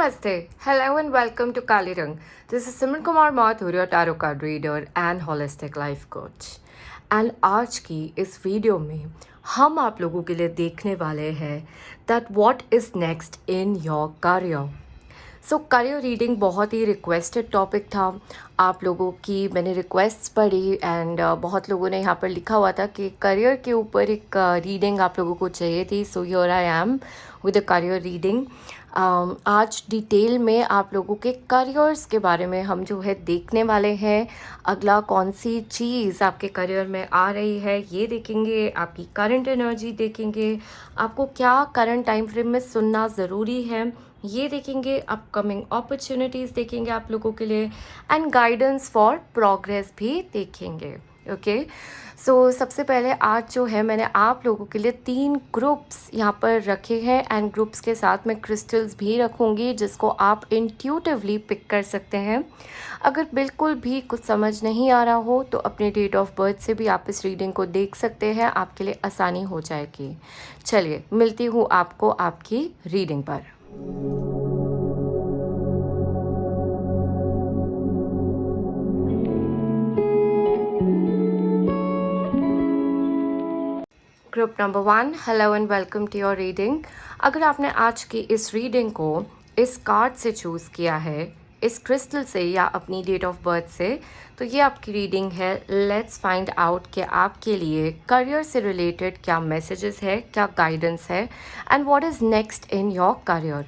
Namaste. Hello and welcome to Kalirang. This is Simran Kumar Mathur, your tarot card reader and holistic life coach. And आज की इस video में हम आप लोगों के लिए देखने वाले हैं that what is next in your career. So career reading बहुत ही रिक्वेस्टेड टॉपिक था आप लोगों की, मैंने रिक्वेस्ट्स पढ़ी एंड बहुत लोगों ने यहाँ पर लिखा हुआ था कि करियर के ऊपर एक रीडिंग आप लोगों को चाहिए थी. So here I am with the career reading. आज डिटेल में आप लोगों के करियर्स के बारे में हम जो है देखने वाले हैं. अगला कौन सी चीज़ आपके करियर में आ रही है ये देखेंगे, आपकी करंट एनर्जी देखेंगे, आपको क्या करंट टाइम फ्रेम में सुनना ज़रूरी है ये देखेंगे, अपकमिंग अपॉर्चुनिटीज़ देखेंगे आप लोगों के लिए एंड गाइडेंस फॉर प्रोग्रेस भी देखेंगे. ओके सो सबसे पहले आज जो है मैंने आप लोगों के लिए 3 ग्रुप्स यहाँ पर रखे हैं एंड ग्रुप्स के साथ मैं क्रिस्टल्स भी रखूँगी जिसको आप इंट्यूटिवली पिक कर सकते हैं. अगर बिल्कुल भी कुछ समझ नहीं आ रहा हो तो अपने डेट ऑफ बर्थ से भी आप इस रीडिंग को देख सकते हैं, आपके लिए आसानी हो जाएगी. चलिए मिलती हूँ आपको आपकी रीडिंग पर. Group number 1, hello and welcome to your reading. अगर आपने आज की इस रीडिंग को इस कार्ड से चूज़ किया है, इस क्रिस्टल से या अपनी डेट ऑफ बर्थ से, तो ये आपकी रीडिंग है. लेट्स फाइंड आउट कि आपके लिए करियर से रिलेटेड क्या मैसेजेस है, क्या गाइडेंस है and what is next in your career.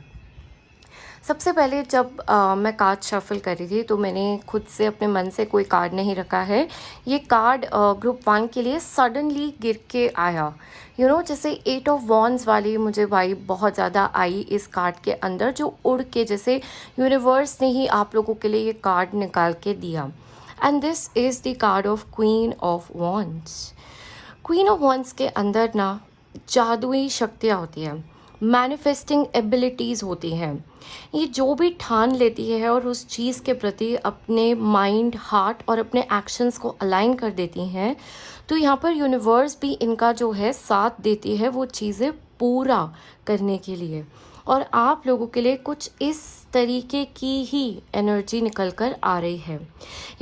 सबसे पहले जब मैं कार्ड शफल कर रही थी तो मैंने खुद से अपने मन से कोई कार्ड नहीं रखा है. ये कार्ड ग्रुप 1 के लिए सडनली गिर के आया. जैसे 8 ऑफ वॉन्ड्स वाली मुझे वाइब बहुत ज़्यादा आई इस कार्ड के अंदर, जो उड़ के जैसे यूनिवर्स ने ही आप लोगों के लिए ये कार्ड निकाल के दिया. And this is the card of queen of wands. Queen of wands के अंदर ना जादुई शक्तियाँ होती हैं, मैनिफेस्टिंग एबिलिटीज़ होती हैं. ये जो भी ठान लेती है और उस चीज़ के प्रति अपने माइंड, हार्ट और अपने एक्शंस को अलाइन कर देती हैं, तो यहाँ पर यूनिवर्स भी इनका जो है साथ देती है वो चीज़ें पूरा करने के लिए. और आप लोगों के लिए कुछ इस तरीके की ही एनर्जी निकल कर आ रही है.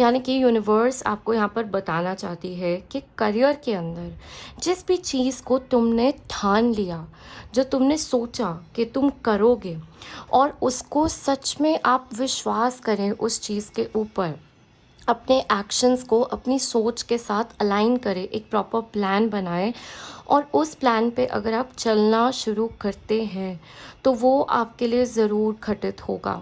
यानी कि यूनिवर्स आपको यहाँ पर बताना चाहती है कि करियर के अंदर जिस भी चीज़ को तुमने ठान लिया, जो तुमने सोचा कि तुम करोगे और उसको सच में आप विश्वास करें उस चीज़ के ऊपर, अपने एक्शंस को अपनी सोच के साथ अलाइन करें, एक प्रॉपर प्लान बनाएं और उस प्लान पे अगर आप चलना शुरू करते हैं तो वो आपके लिए ज़रूर घटित होगा.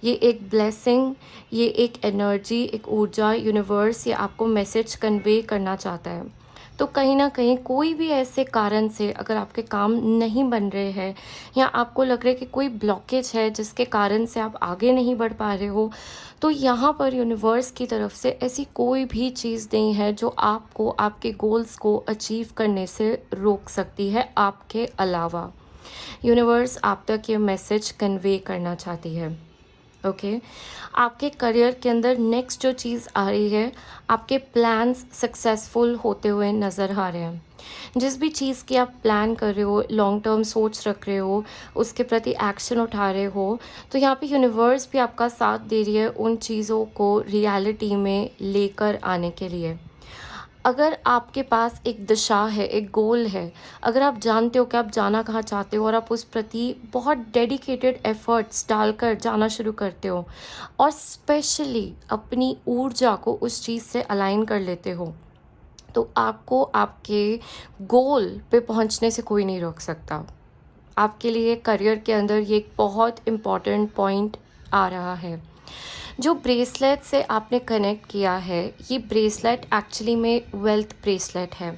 ये एक ब्लेसिंग, ये एक एनर्जी, एक ऊर्जा यूनिवर्स ये आपको मैसेज कन्वे करना चाहता है. तो कहीं ना कहीं कोई भी ऐसे कारण से अगर आपके काम नहीं बन रहे हैं या आपको लग रहा है कि कोई ब्लॉकेज है जिसके कारण से आप आगे नहीं बढ़ पा रहे हो, तो यहाँ पर यूनिवर्स की तरफ से ऐसी कोई भी चीज़ नहीं है जो आपको आपके गोल्स को अचीव करने से रोक सकती है. आपके अलावा यूनिवर्स आप तक ये मैसेज कन्वे करना चाहती है. ओके आपके करियर के अंदर नेक्स्ट जो चीज़ आ रही है, आपके प्लान्स सक्सेसफुल होते हुए नज़र आ रहे हैं. जिस भी चीज़ की आप प्लान कर रहे हो, लॉन्ग टर्म सोच रख रहे हो, उसके प्रति एक्शन उठा रहे हो, तो यहाँ पे यूनिवर्स भी आपका साथ दे रही है उन चीज़ों को रियलिटी में लेकर आने के लिए. अगर आपके पास एक दिशा है, एक गोल है, अगर आप जानते हो कि आप जाना कहाँ चाहते हो और आप उस प्रति बहुत डेडिकेटेड एफर्ट्स डालकर जाना शुरू करते हो और स्पेशली अपनी ऊर्जा को उस चीज़ से अलाइन कर लेते हो, तो आपको आपके गोल पे पहुंचने से कोई नहीं रोक सकता. आपके लिए करियर के अंदर ये एक बहुत इम्पॉर्टेंट पॉइंट आ रहा है. जो ब्रेसलेट से आपने कनेक्ट किया है, ये ब्रेसलेट एक्चुअली में वेल्थ ब्रेसलेट है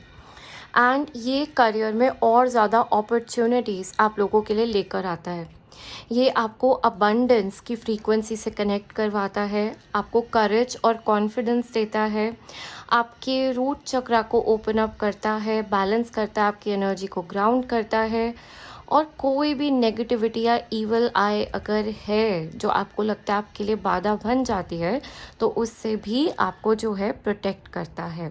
एंड ये करियर में और ज़्यादा अपॉर्चुनिटीज़ आप लोगों के लिए लेकर आता है. ये आपको अबंडेंस की फ्रीक्वेंसी से कनेक्ट करवाता है, आपको करेज और कॉन्फिडेंस देता है, आपके रूट चक्रा को ओपन अप करता है, बैलेंस करता है, आपकी एनर्जी को ग्राउंड करता है और कोई भी नेगेटिविटी या इवल आई अगर है जो आपको लगता है आपके लिए बाधा बन जाती है, तो उससे भी आपको जो है प्रोटेक्ट करता है।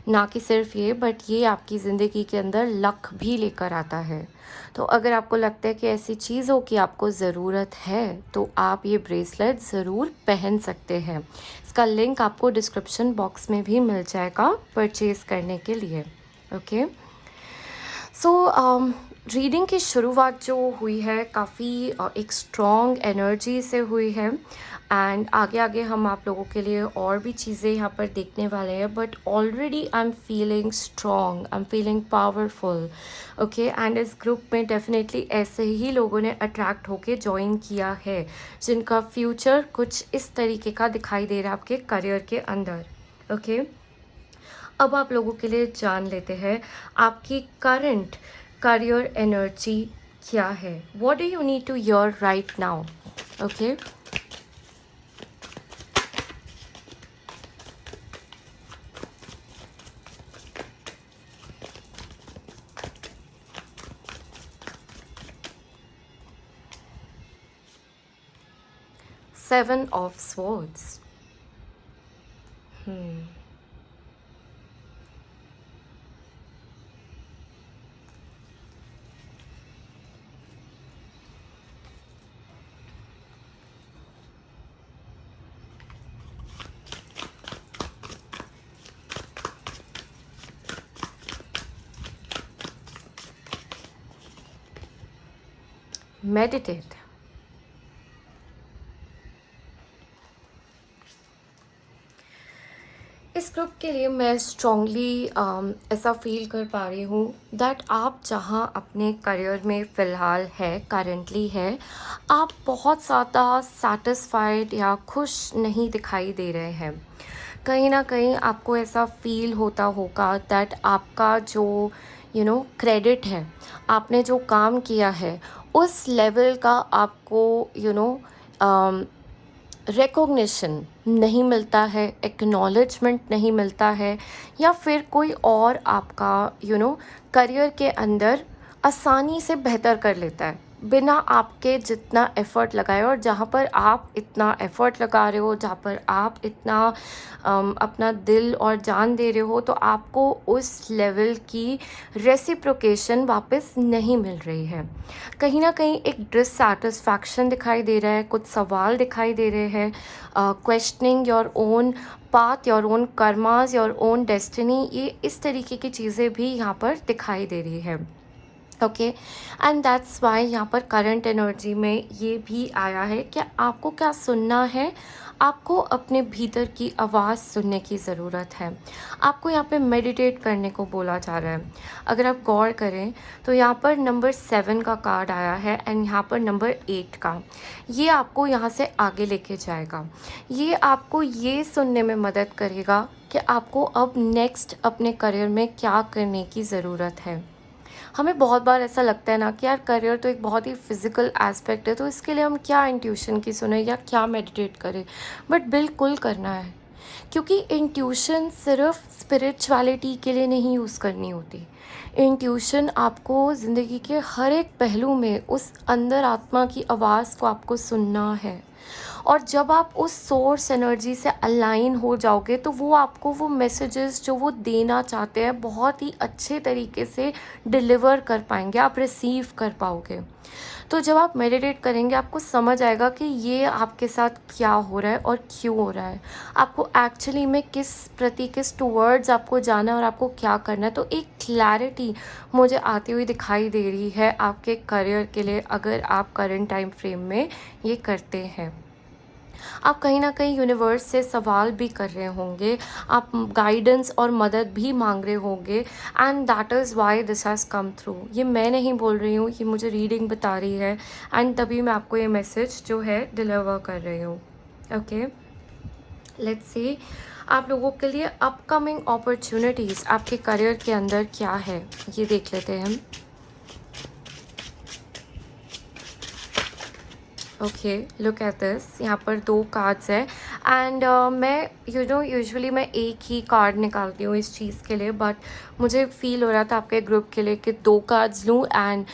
ना कि सिर्फ ये, बट ये आपकी ज़िंदगी के अंदर लक भी लेकर आता है। तो अगर आपको लगता है कि ऐसी चीज़ों की आपको ज़रूरत है, तो आप ये ब्रेसलेट ज़रूर पहन सकते हैं। इसका लिंक आपको डिस्क्रिप्शन बॉक्स में भी मिल जाएगा परचेज़ करने के लिए। ओके, सो रीडिंग की शुरुआत जो हुई है काफ़ी एक स्ट्रॉन्ग एनर्जी से हुई है, एंड आगे आगे हम आप लोगों के लिए और भी चीज़ें यहाँ पर देखने वाले हैं, but already I am feeling strong, I am feeling powerful. Okay, and इस ग्रुप में डेफिनेटली ऐसे ही लोगों ने अट्रैक्ट होके ज्वाइन किया है जिनका फ्यूचर कुछ इस तरीके का दिखाई दे रहा है आपके करियर के अंदर। ओके, अब आप लोगों के लिए जान लेते हैं आपकी करंट करियर एनर्जी क्या है। What do you need to hear right now. Okay, seven of swords. Meditate. इस ग्रुप के लिए मैं स्ट्रॉन्गली ऐसा फील कर पा रही हूँ दैट आप जहाँ अपने करियर में फ़िलहाल है, करंटली है, आप बहुत ज़्यादा सेटिस्फाइड या खुश नहीं दिखाई दे रहे हैं। कहीं ना कहीं आपको ऐसा फील होता होगा दैट आपका जो क्रेडिट है, आपने जो काम किया है उस लेवल का आपको रिकॉग्निशन नहीं मिलता है, एक्नॉलेजमेंट नहीं मिलता है, या फिर कोई और आपका करियर के अंदर आसानी से बेहतर कर लेता है बिना आपके जितना एफ़र्ट लगाए। और जहाँ पर आप इतना एफ़र्ट लगा रहे हो, जहाँ पर आप इतना अपना दिल और जान दे रहे हो, तो आपको उस लेवल की रेसिप्रोकेशन वापस नहीं मिल रही है। कहीं ना कहीं एक डिससैटिस्फैक्शन दिखाई दे रहा है, कुछ सवाल दिखाई दे रहे हैं, questioning your own path, your own karmas, your own destiny, ये इस तरीके की चीज़ें भी यहाँ पर दिखाई दे रही है। ओके, एंड दैट्स वाई यहाँ पर करंट एनर्जी में ये भी आया है कि आपको क्या सुनना है, आपको अपने भीतर की आवाज़ सुनने की ज़रूरत है। आपको यहाँ पे मेडिटेट करने को बोला जा रहा है। अगर आप गौर करें तो यहाँ पर नंबर 7 का कार्ड आया है एंड यहाँ पर नंबर 8 का। ये आपको यहाँ से आगे लेके जाएगा। ये आपको ये सुनने में मदद करेगा कि आपको अब नेक्स्ट अपने करियर में क्या करने की ज़रूरत है। हमें बहुत बार ऐसा लगता है ना कि यार करियर तो एक बहुत ही फिज़िकल एस्पेक्ट है, तो इसके लिए हम क्या इंट्यूशन की सुने या क्या मेडिटेट करें, बट बिल्कुल करना है। क्योंकि इंट्यूशन सिर्फ स्पिरिचुअलिटी के लिए नहीं यूज़ करनी होती। इंट्यूशन आपको ज़िंदगी के हर एक पहलू में उस अंदर आत्मा की आवाज़ को आपको सुनना है। और जब आप उस सोर्स एनर्जी से अलाइन हो जाओगे तो वो आपको वो मैसेजेस जो वो देना चाहते हैं बहुत ही अच्छे तरीके से डिलीवर कर पाएंगे, आप रिसीव कर पाओगे। तो जब आप मेडिटेट करेंगे आपको समझ आएगा कि ये आपके साथ क्या हो रहा है और क्यों हो रहा है, आपको एक्चुअली में किस प्रति किस टूवर्ड्स आपको जाना है और आपको क्या करना है। तो एक क्लैरिटी मुझे आती हुई दिखाई दे रही है आपके करियर के लिए, अगर आप करंट टाइम फ्रेम में ये करते हैं। आप कहीं ना कहीं यूनिवर्स से सवाल भी कर रहे होंगे, आप गाइडेंस और मदद भी मांग रहे होंगे, and that is why this has come through. ये मैं नहीं बोल रही हूँ, ये मुझे रीडिंग बता रही है, एंड तभी मैं आपको ये मैसेज जो है डिलीवर कर रही हूँ। ओके, लेट्स सी आप लोगों के लिए अपकमिंग अपॉर्चुनिटीज़ आपके करियर के अंदर क्या है, ये देख लेते हैं हम। Okay, look at this. यहाँ पर 2 कार्ड्स है एंड मैं यूजुअली मैं एक ही कार्ड निकालती हूँ इस चीज़ के लिए, बट मुझे फ़ील हो रहा था आपके ग्रुप के लिए कि 2 कार्ड्स लूँ, एंड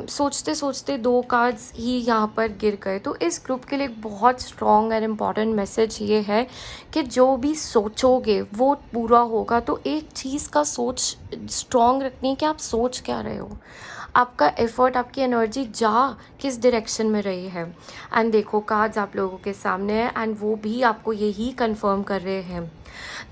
सोचते सोचते 2 कार्ड्स ही यहाँ पर गिर गए। तो इस ग्रुप के लिए एक बहुत स्ट्रॉन्ग एंड इम्पॉर्टेंट मैसेज ये है कि जो भी सोचोगे वो पूरा होगा। तो एक चीज़ का सोच स्ट्रॉन्ग रखनी है कि आप सोच क्या रहे हो, आपका एफर्ट, आपकी एनर्जी जा किस डायरेक्शन में रही है। एंड देखो कार्ड्स आप लोगों के सामने है, एंड वो भी आपको यही कंफर्म कर रहे हैं।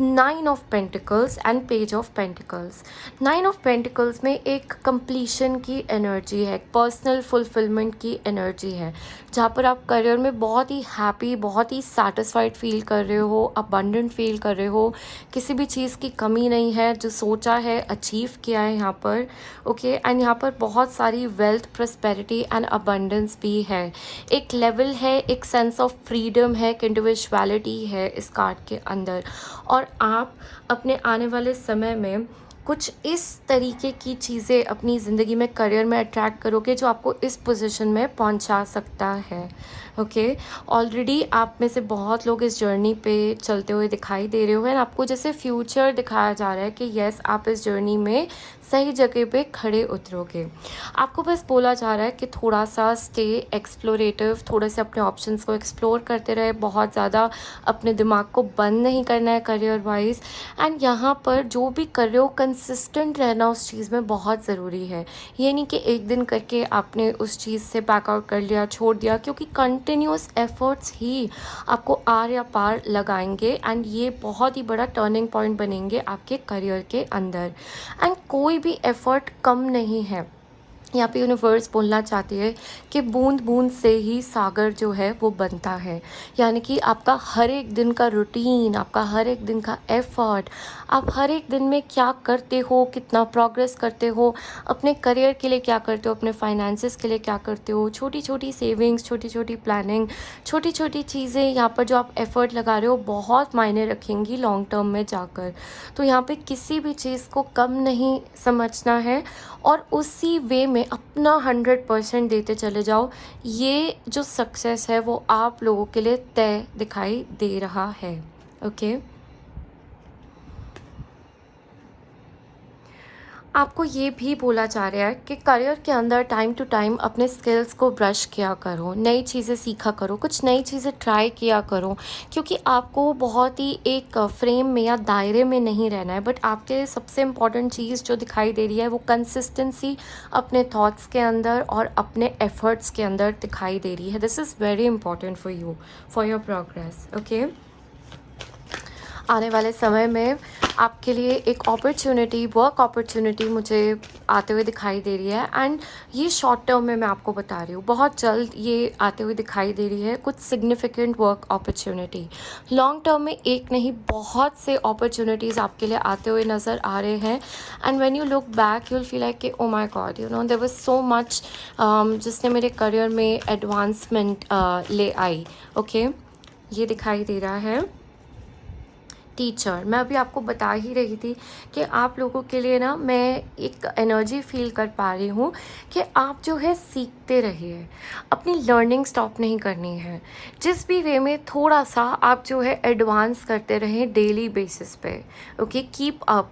9 of pentacles and page of pentacles. 9 of pentacles में एक कंप्लीशन की एनर्जी है, पर्सनल फुलफिलमेंट की एनर्जी है, जहाँ पर आप करियर में बहुत ही हैप्पी, बहुत ही सेटिस्फाइड फील कर रहे हो, अबंडेंट फील कर रहे हो, किसी भी चीज़ की कमी नहीं है, जो सोचा है अचीव किया है यहाँ पर। ओके, एंड यहाँ पर बहुत सारी वेल्थ, प्रॉस्पेरिटी एंड अबंडेंस भी है। एक लेवल है, एक सेंस ऑफ फ्रीडम है, एक इंडिविजुअलिटी है इस कार्ड के अंदर। और आप अपने आने वाले समय में कुछ इस तरीके की चीज़ें अपनी ज़िंदगी में, करियर में अट्रैक्ट करोगे जो आपको इस पोजीशन में पहुंचा सकता है। ओके, ऑलरेडी आप में से बहुत लोग इस जर्नी पे चलते हुए दिखाई दे रहे हो, एंड आपको जैसे फ्यूचर दिखाया जा रहा है कि यस, आप इस जर्नी में सही जगह पे खड़े उतरोगे। आपको बस बोला जा रहा है कि थोड़ा सा स्टे एक्सप्लोरेटिव, थोड़े से अपने ऑप्शंस को एक्सप्लोर करते रहे, बहुत ज़्यादा अपने दिमाग को बंद नहीं करना है करियर वाइज। एंड यहाँ पर जो भी कर रहे हो कंसिस्टेंट रहना उस चीज़ में बहुत ज़रूरी है। ये नहीं कि एक दिन करके आपने उस चीज़ से बैक आउट कर लिया, छोड़ दिया, क्योंकि कंटिन्यूस एफर्ट्स ही आपको आर या पार लगाएंगे, एंड ये बहुत ही बड़ा टर्निंग पॉइंट बनेंगे आपके करियर के अंदर। एंड कोई भी एफर्ट कम नहीं है। यहाँ पे यूनिवर्स बोलना चाहती है कि बूंद बूंद से ही सागर जो है वो बनता है। यानी कि आपका हर एक दिन का रूटीन, आपका हर एक दिन का एफर्ट, आप हर एक दिन में क्या करते हो, कितना प्रोग्रेस करते हो, अपने करियर के लिए क्या करते हो, अपने फाइनेंसेस के लिए क्या करते हो, छोटी छोटी सेविंग्स, छोटी छोटी प्लानिंग, छोटी छोटी चीज़ें यहाँ पर जो आप एफर्ट लगा रहे हो बहुत मायने रखेंगी लॉन्ग टर्म में जाकर। तो यहाँ पे किसी भी चीज़ को कम नहीं समझना है, और उसी वे में अपना 100% देते चले जाओ। ये जो सक्सेस है वो आप लोगों के लिए तय दिखाई दे रहा है। ओके, आपको ये भी बोला जा रहा है कि करियर के अंदर टाइम टू टाइम अपने स्किल्स को ब्रश किया करो, नई चीज़ें सीखा करो, कुछ नई चीज़ें ट्राई किया करो, क्योंकि आपको बहुत ही एक फ्रेम में या दायरे में नहीं रहना है। बट आपके सबसे इम्पॉर्टेंट चीज़ जो दिखाई दे रही है वो कंसिस्टेंसी अपने थॉट्स के अंदर और अपने एफर्ट्स के अंदर दिखाई दे रही है। This is very important for you, for your progress. Okay, आने वाले समय में आपके लिए एक अपॉर्चुनिटी, वर्क अपॉर्चुनिटी मुझे आते हुए दिखाई दे रही है, एंड ये शॉर्ट टर्म में मैं आपको बता रही हूँ, बहुत जल्द ये आते हुए दिखाई दे रही है कुछ significant work opportunity. Long term में एक नहीं, बहुत से अपॉर्चुनिटीज़ आपके लिए आते हुए नज़र आ रहे हैं, and when you look back you will feel like कि oh my God, there was so much जिसने मेरे करियर में एडवांसमेंट ले आई। ओके, ये दिखाई दे रहा है टीचर। मैं अभी आपको बता ही रही थी कि आप लोगों के लिए ना मैं एक एनर्जी फील कर पा रही हूँ कि आप जो है सीखते रहिए, अपनी लर्निंग स्टॉप नहीं करनी है। जिस भी वे में थोड़ा सा आप जो है एडवांस करते रहें डेली बेसिस पे। Okay, keep up,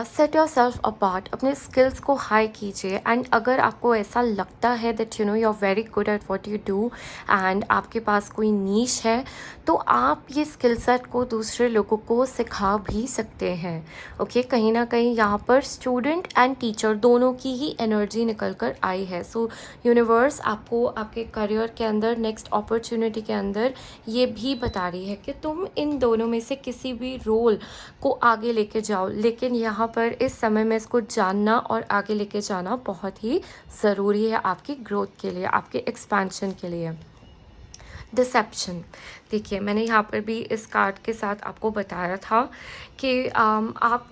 set yourself apart, अपने स्किल्स को हाई कीजिए। एंड अगर आपको ऐसा लगता है that you are very good at what you do, and आपके पास कोई नीश है, तो आप ये स्किल सेट को दूसरे लोगों को सिखा भी सकते हैं। ओके, कहीं ना कहीं यहाँ पर स्टूडेंट एंड टीचर दोनों की ही एनर्जी निकल कर आई है। सो यूनिवर्स आपको आपके करियर के अंदर, नेक्स्ट अपॉर्चुनिटी के अंदर ये भी बता रही है कि तुम इन दोनों में से किसी भी रोल को आगे लेके जाओ, लेकिन यहाँ पर इस समय में इसको जानना और आगे लेके जाना बहुत ही ज़रूरी है आपकी ग्रोथ के लिए, आपके एक्सपेंशन के लिए। डिसेप्शन, देखिए मैंने यहाँ पर भी इस कार्ड के साथ आपको बताया था कि आप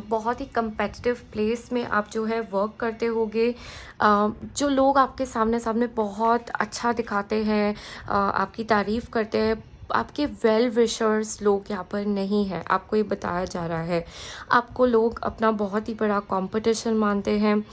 बहुत ही कंपेटिटिव प्लेस में आप जो है वर्क करते होगे। जो लोग आपके सामने सामने बहुत अच्छा दिखाते हैं, आपकी तारीफ़ करते हैं, आपके वेल विशर्स लोग यहाँ पर नहीं हैं, आपको ये बताया जा रहा है। आपको लोग अपना बहुत ही बड़ा कंपटीशन मानते हैं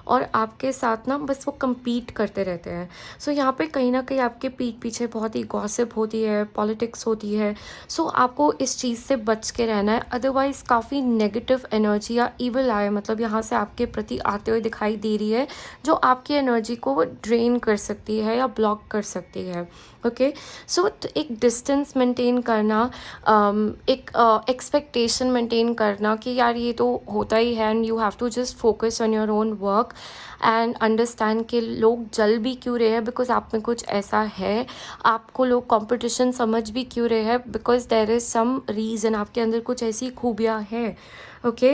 और आपके साथ ना बस वो compete करते रहते हैं। सो यहाँ पे कहीं न कहीं आपके पीठ पीछे बहुत ही गॉसिप होती है, पॉलिटिक्स होती है। सो आपको इस चीज़ से बच के रहना है, अदरवाइज़ काफ़ी नेगेटिव एनर्जी या ईविल आई मतलब यहाँ से आपके प्रति आते हुए दिखाई दे रही है, जो आपकी एनर्जी को ड्रेन कर सकती है या ब्लॉक कर सकती है। ओके, सो एक डिस्टेंस मेंटेन करना, एक एक्सपेक्टेशन मेंटेन करना कि यार ये तो होता ही है and you have to just focus on your own work and understand कि लोग जल भी क्यों रहे हैं, बिकॉज आप में कुछ ऐसा है। आपको लोग कंपटीशन समझ भी क्यों रहे हैं, because there is some reason, आपके अंदर कुछ ऐसी खूबियाँ हैं। Okay,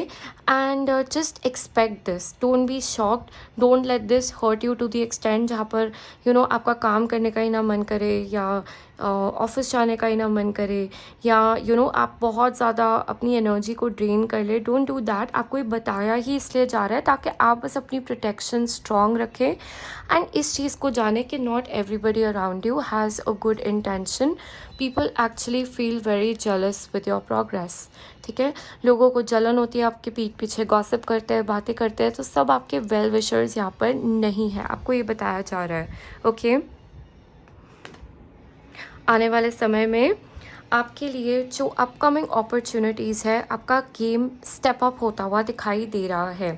and just expect this, don't be shocked, don't let this hurt you to the extent जहाँ पर आपका काम करने का ही ना मन करे या ऑफिस जाने का ही ना मन करे या आप बहुत ज़्यादा अपनी एनर्जी को ड्रेन कर ले। Don't do that. आपको ये बताया ही इसलिए जा रहा है ताकि आप बस अपनी प्रोटेक्शन स्ट्रॉन्ग रखें एंड इस चीज़ को जाने कि not everybody around you has a good intention. People actually feel very jealous with your progress. ठीक है, लोगों को जलन होती है, आपके पीठ पीछे गॉसिप करते हैं, बातें करते हैं, तो सब आपके वेल विशर्स यहाँ पर नहीं है, आपको ये बताया जा रहा है। ओके, आने वाले समय में आपके लिए जो अपकमिंग अपॉर्चुनिटीज़ है, आपका गेम स्टेप अप होता हुआ दिखाई दे रहा है।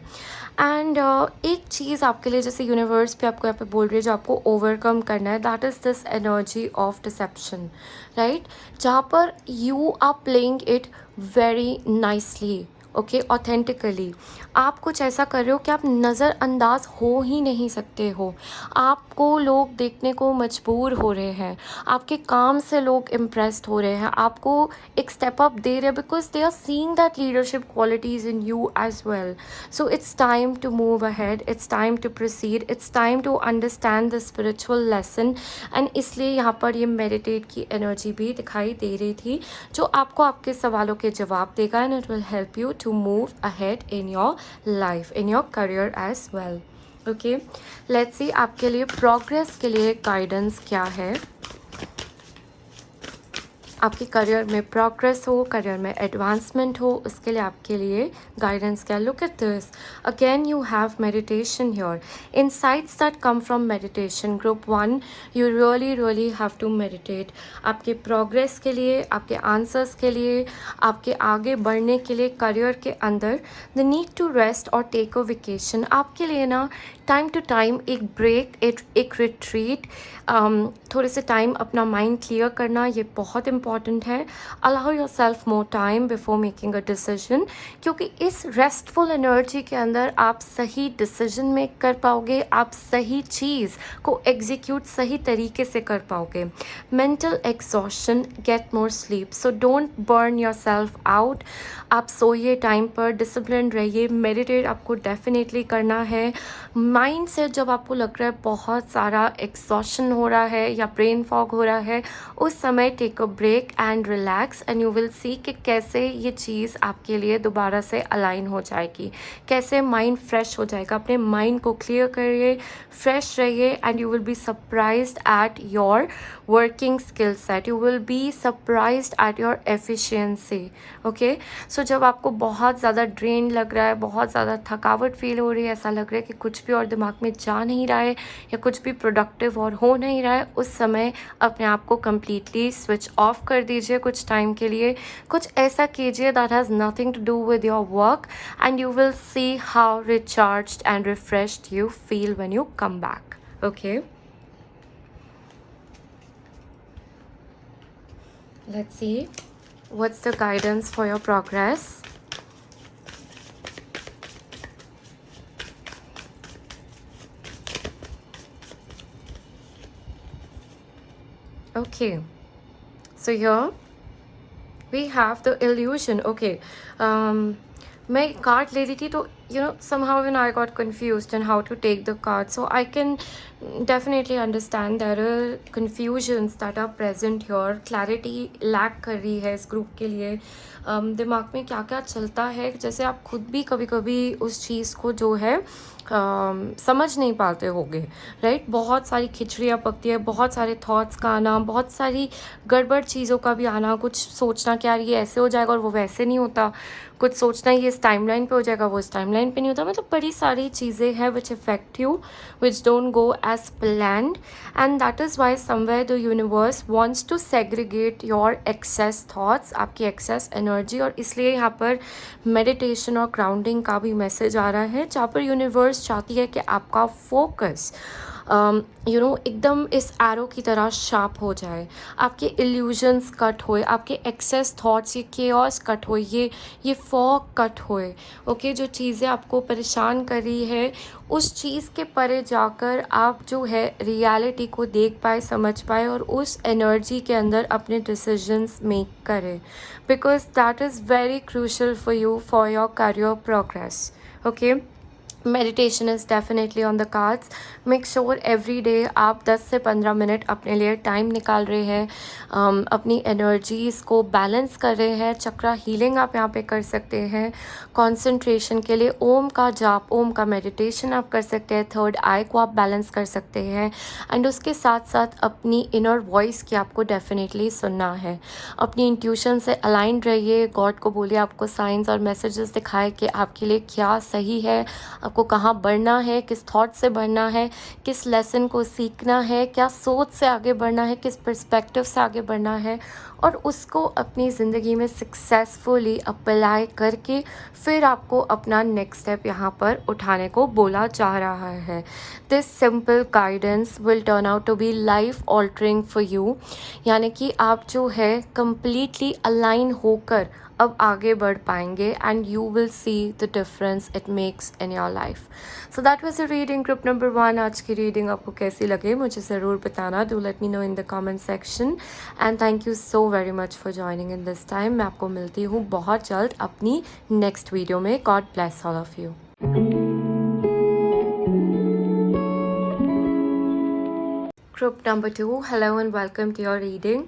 एंड एक चीज़ आपके लिए जैसे यूनिवर्स पे आपको यहाँ पे बोल रही है जो आपको ओवरकम करना है, that is this energy of deception, right, जहाँ पर you are playing it very nicely. Okay, authentically आप कुछ ऐसा कर रहे हो कि आप नज़रअंदाज हो ही नहीं सकते हो। आपको लोग देखने को मजबूर हो रहे हैं, आपके काम से लोग इम्प्रेस्ड हो रहे हैं, आपको एक स्टेप अप दे रहे हैं because they are seeing that leadership qualities in you as well. So it's time to move ahead, it's time to proceed, it's time to understand the spiritual lesson. And इसलिए यहाँ पर ये meditate की energy भी दिखाई दे रही थी, जो आपको आपके सवालों के जवाब देगा and it will help you to move ahead in your life, in your career as well. Okay, let's see आपके लिए प्रोग्रेस के लिए गाइडेंस क्या है। आपके करियर में प्रोग्रेस हो, करियर में एडवांसमेंट हो, उसके लिए आपके लिए गाइडेंस क्या। Look at this, again you have meditation here, insights that come from meditation. Group 1, you really have to meditate. आपके प्रोग्रेस के लिए, आपके आंसर्स के लिए, आपके आगे बढ़ने के लिए करियर के अंदर द नीड टू रेस्ट और टेक अ वेकेशन। आपके लिए ना टाइम टू टाइम एक ब्रेक, एक रिट्रीट, थोड़े से टाइम अपना माइंड क्लियर करना, ये बहुत इंपॉर्टेंट है। Allow your self more time before making a decision, क्योंकि इस रेस्टफुल एनर्जी के अंदर आप सही डिसीजन मेक कर पाओगे, आप सही चीज़ को एग्जीक्यूट सही तरीके से कर पाओगे। Mental exhaustion, get more sleep, so don't burn your self out. आप सोइए टाइम पर, डिसिप्लिन रहिए, मेडिटेट आपको डेफिनेटली करना है। माइंड से जब आपको लग रहा है बहुत सारा एग्जॉशन हो रहा है या ब्रेन फॉग हो रहा है, उस समय take a break and relax and you will see कि कैसे ये चीज़ आपके लिए दोबारा से अलाइन हो जाएगी, कैसे माइंड फ्रेश हो जाएगा। अपने माइंड को क्लियर करिए, फ्रेश रहिए and you will be surprised at your working skill set, you will be surprised at your efficiency. Okay, so जब आपको बहुत ज़्यादा ड्रेन लग रहा है, बहुत ज़्यादा थकावट फील हो रही है, ऐसा लग रहा है कि कुछ भी और दिमाग में जा नहीं रहा है या कुछ भी प्रोडक्टिव और हो नहीं रहा है, उस समय अपने आप को कम्प्लीटली स्विच ऑफ कर दीजिए कुछ टाइम के लिए। कुछ ऐसा कीजिए that has nothing to do with your work and you will see how recharged and refreshed you feel when you come back. Okay, let's see what's the guidance for your progress. Okay, so here we have the illusion. Okay, मैं card ले रही थी तो somehow when I got confused and how to take the card, so I can definitely understand there are confusions that are present here. Clarity lack कर रही है इस group के लिए. दिमाग में क्या क्या चलता है, जैसे आप खुद भी कभी कभी उस चीज़ को जो है समझ नहीं पाते होगे, राइट. बहुत सारी खिचड़ियाँ पकती है, बहुत सारे थॉट्स का आना, बहुत सारी गड़बड़ चीज़ों का भी आना, कुछ सोचना कि यार ये ऐसे हो जाएगा और वो वैसे नहीं होता, कुछ सोचना ये इस टाइमलाइन पे हो जाएगा वो इस टाइमलाइन पे नहीं होता. मतलब बड़ी सारी चीज़ें हैं which affect you, which don't go as planned, and that is why somewhere the universe wants to segregate your excess thoughts, आपकी एक्सेस एनर्जी. और इसलिए यहाँ पर मेडिटेशन और ग्राउंडिंग का भी मैसेज आ रहा है, जहाँ पर यूनिवर्स चाहती है कि आपका फोकस एकदम इस एरो की तरह शार्प हो जाए, आपके इल्यूजन्स कट होए, आपके एक्सेस थॉट्स, ये केओस कट होए, ये फॉग कट होए. ओके, जो चीज़ें आपको परेशान कर रही है उस चीज़ के परे जाकर आप जो है रियलिटी को देख पाए, समझ पाए और उस एनर्जी के अंदर अपने डिसीजंस मेक करें, because that is very crucial for you for your career progress. Okay, meditation is definitely on the cards. Make sure every day आप 10 से 15 मिनट अपने लिए टाइम निकाल रहे हैं, अपनी एनर्जीज़ को बैलेंस कर रहे हैं. चक्रा हीलिंग आप यहाँ पे कर सकते हैं. कंसंट्रेशन के लिए ओम का जाप, ओम का मेडिटेशन आप कर सकते हैं. थर्ड आई को आप बैलेंस कर सकते हैं. एंड उसके साथ साथ अपनी इनर वॉइस की आपको डेफिनेटली सुनना है. अपनी इंट्यूशन से अलाइंड रहिए. गॉड को बोलिए आपको साइंस और मैसेजेस दिखाए कि आपके लिए क्या सही है, आपको कहाँ बढ़ना है, किस थॉट से बढ़ना है, किस लेसन को सीखना है, क्या सोच से आगे बढ़ना है, किस पर्सपेक्टिव से आगे बढ़ना है, और उसको अपनी ज़िंदगी में सक्सेसफुली अप्लाई करके फिर आपको अपना नेक्स्ट स्टेप यहाँ पर उठाने को बोला जा रहा है. This simple guidance will turn out to be life altering for you, यानी कि आप जो है कंप्लीटली अलाइन होकर अब आगे बढ़ पाएंगे and you will see the difference it makes in your life. So that was the reading group number 1. आज की रीडिंग आपको कैसी लगे मुझे ज़रूर बताना. Do let me know in the comment section and thank you so very much for joining in this time. मैं आपको मिलती हूँ बहुत जल्द अपनी नेक्स्ट वीडियो में. God bless all of you. Group number 2, hello and welcome to your reading.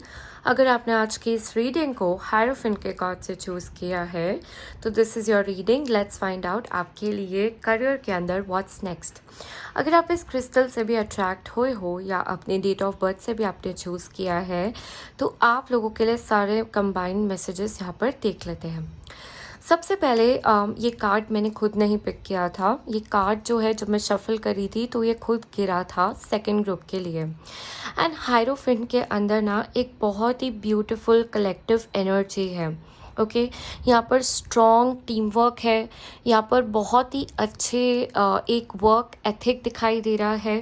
अगर आपने आज की इस रीडिंग को हायरोफेंट के कार्ड से चूज़ किया है तो this is your reading. Let's find out आपके लिए करियर के अंदर व्हाट्स नेक्स्ट. अगर आप इस क्रिस्टल से भी अट्रैक्ट हुए हो या अपने डेट ऑफ बर्थ से भी आपने चूज़ किया है तो आप लोगों के लिए सारे कंबाइंड मैसेजेस यहाँ पर देख लेते हैं. सबसे पहले ये कार्ड मैंने खुद नहीं पिक किया था. ये कार्ड जो है जब मैं शफल करी थी तो ये खुद गिरा था सेकंड ग्रुप के लिए. एंड हायरोफेंट के अंदर ना एक बहुत ही ब्यूटीफुल कलेक्टिव एनर्जी है. ओके, यहाँ पर स्ट्रॉन्ग टीम वर्क है, यहाँ पर बहुत ही अच्छे एक वर्क एथिक दिखाई दे रहा है.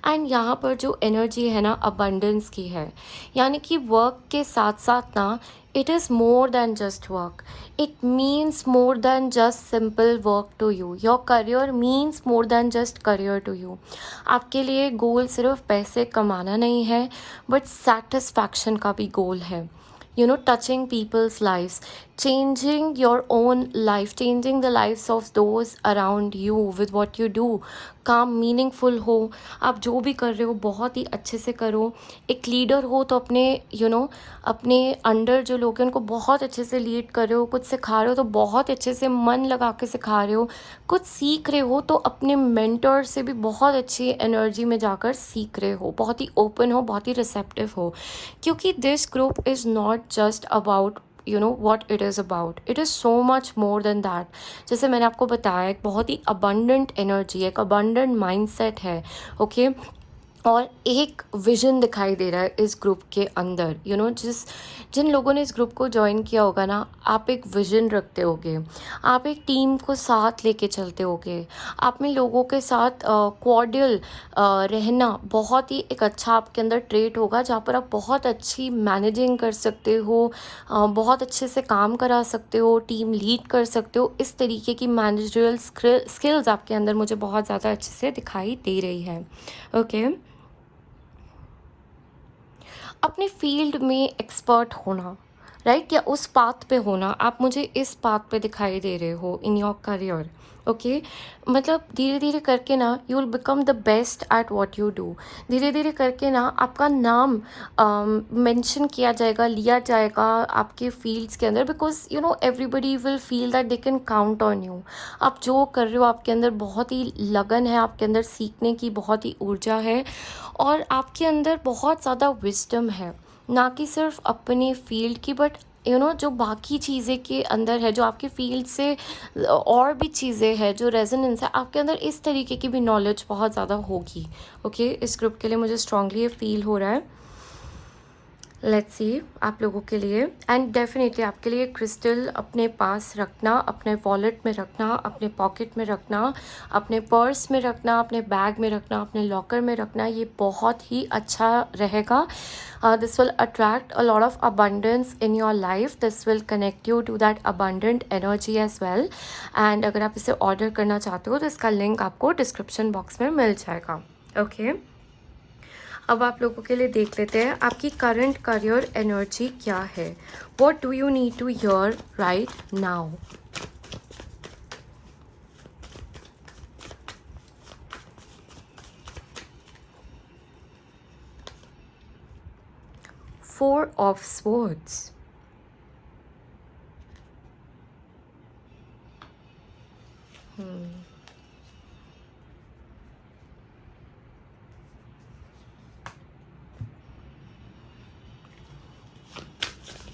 एंड यहाँ पर जो एनर्जी है ना अबंडेंस की है, यानी कि वर्क के साथ साथ ना it is more than just work. It means more than just simple work to you. Your career means more than just career to you. आपके लिए गोल सिर्फ पैसे कमाना नहीं है बट सेटिस्फैक्शन का भी गोल है. Touching people's lives, changing your own life, changing the lives of those around you with what you do. काम मीनिंगफुल हो, आप जो भी कर रहे हो बहुत ही अच्छे से करो. एक लीडर हो तो अपने अपने अंडर जो लोग हैं उनको बहुत अच्छे से लीड कर रहे हो. कुछ सिखा रहे हो तो बहुत अच्छे से मन लगा के सिखा रहे हो. कुछ सीख रहे हो तो अपने मेंटर से भी बहुत अच्छी एनर्जी में जाकर सीख रहे हो. बहुत ही ओपन हो, बहुत ही रिसेप्टिव हो, क्योंकि this group is not just about what it is about. It is so much more than that. जैसे मैंने आपको बताया एक बहुत ही abundant energy, एक abundant mindset है. ओके, और एक विज़न दिखाई दे रहा है इस ग्रुप के अंदर. जिन लोगों ने इस ग्रुप को ज्वाइन किया होगा ना, आप एक विज़न रखते होगे, आप एक टीम को साथ लेके चलते होगे, आप में लोगों के साथ कॉर्डियल रहना बहुत ही एक अच्छा आपके अंदर ट्रेट होगा, जहाँ पर आप बहुत अच्छी मैनेजिंग कर सकते हो, बहुत अच्छे से काम करा सकते हो, टीम लीड कर सकते हो. इस तरीके की मैनेजरियल स्किल्स आपके अंदर मुझे बहुत ज़्यादा अच्छे से दिखाई दे रही है. ओके, अपने फील्ड में एक्सपर्ट होना, राइट, या उस पाथ पे हो ना, आप मुझे इस पाथ पे दिखाई दे रहे हो इन योर करियर। ओके, मतलब धीरे धीरे करके ना you will become the best at what you do. धीरे धीरे करके ना आपका नाम मेंशन किया जाएगा, लिया जाएगा आपके फील्ड्स के अंदर, because you know everybody will feel that they can count on you. आप जो कर रहे हो, आपके अंदर बहुत ही लगन है, आपके अंदर सीखने की बहुत ही ऊर्जा है, और आपके अंदर बहुत ज़्यादा विजडम है, ना कि सिर्फ अपने फील्ड की, बट यू नो जो बाकी चीज़ें के अंदर है, जो आपके फील्ड से और भी चीज़ें हैं, जो रेजोनेंस है आपके अंदर, इस तरीके की भी नॉलेज बहुत ज़्यादा होगी। ओके, इस ग्रुप के लिए मुझे स्ट्रांगली ये फील हो रहा है। लेट्स सी आप लोगों के लिए, एंड डेफिनेटली आपके लिए क्रिस्टल अपने पास रखना, अपने वॉलेट में रखना, अपने पॉकेट में रखना, अपने पर्स में रखना, अपने बैग में रखना, अपने लॉकर में रखना, ये बहुत ही अच्छा रहेगा। This will attract a lot of abundance in your life. This will connect you to that abundant energy as well. And अगर आप इसे ऑर्डर करना चाहते हो तो इसका लिंक आपको डिस्क्रिप्शन बॉक्स में मिल जाएगा। ओके, अब आप लोगों के लिए देख लेते हैं आपकी करंट करियर एनर्जी क्या है। What do you need to hear right now? Four of swords.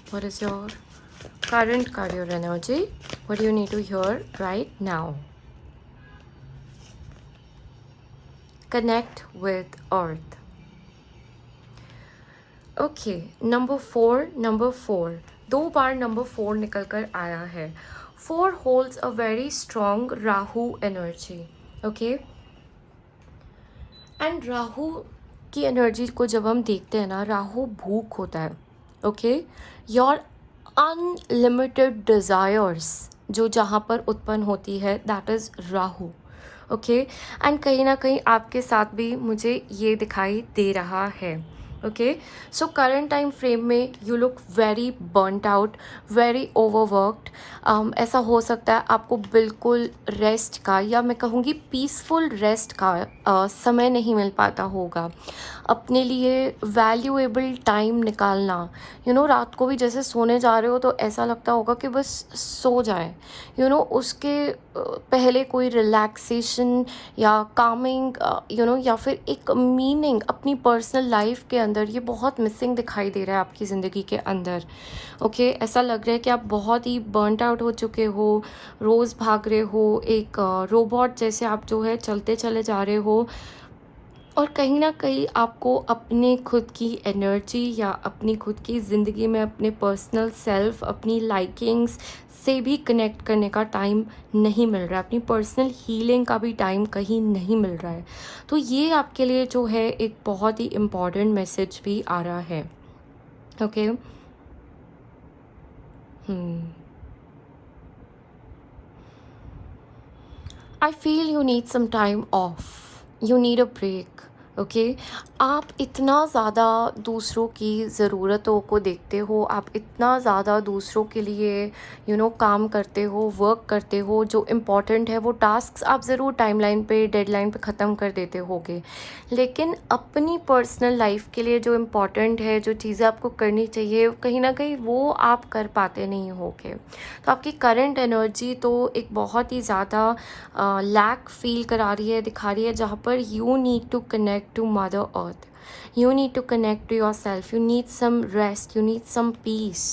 What is your current career energy? What do you need to hear right now? Connect with earth. Okay, number four, दो बार number four निकल कर आया है। Four holds a very strong Rahu energy. Okay, and Rahu की energy को जब हम देखते हैं ना, राहु भूख होता है। ओके, योर अनलिमिटेड डिज़ायर्स जो जहाँ पर उत्पन्न होती है, that is Rahu. Okay, and कहीं ना कहीं आपके साथ भी मुझे ये दिखाई दे रहा है। Okay, so current time frame में you look very burned out, very overworked. ऐसा हो सकता है आपको बिल्कुल रेस्ट का, या मैं कहूँगी पीसफुल रेस्ट का समय नहीं मिल पाता होगा। अपने लिए वैल्यूएबल टाइम निकालना, यू नो रात को भी जैसे सोने जा रहे हो तो ऐसा लगता होगा कि बस सो जाए, यू नो उसके पहले कोई रिलैक्सेशन या कामिंग, यू नो, या फिर एक मीनिंग अपनी पर्सनल लाइफ के अंदर, ये बहुत मिसिंग दिखाई दे रहा है आपकी ज़िंदगी के अंदर। ओके, ऐसा लग रहा है कि आप बहुत ही बर्नट आउट हो चुके हो, रोज़ भाग रहे हो, एक रोबोट जैसे आप जो है चलते चले जा रहे हो, और कहीं ना कहीं आपको अपने खुद की एनर्जी या अपनी खुद की ज़िंदगी में अपने पर्सनल सेल्फ, अपनी लाइकिंग्स से भी कनेक्ट करने का टाइम नहीं मिल रहा है, अपनी पर्सनल हीलिंग का भी टाइम कहीं नहीं मिल रहा है। तो ये आपके लिए जो है एक बहुत ही इम्पॉर्टेंट मैसेज भी आ रहा है। Okay, I feel you need some time off. You need a break. Okay, आप इतना ज़्यादा दूसरों की ज़रूरतों को देखते हो, आप इतना ज़्यादा दूसरों के लिए काम करते हो, वर्क करते हो, जो इम्पॉर्टेंट है वो टास्क्स आप ज़रूर टाइमलाइन पे, डेडलाइन पे ख़त्म कर देते होगे, लेकिन अपनी पर्सनल लाइफ के लिए जो इम्पॉर्टेंट है, जो चीज़ें आपको करनी चाहिए, कहीं ना कहीं वो आप कर पाते नहीं होगे। तो आपकी करंट एनर्जी तो एक बहुत ही ज़्यादा लैक फील करा रही है, दिखा रही है, जहाँ पर you need to connect to Mother Earth. You need to connect to yourself. You need some rest. You need some peace.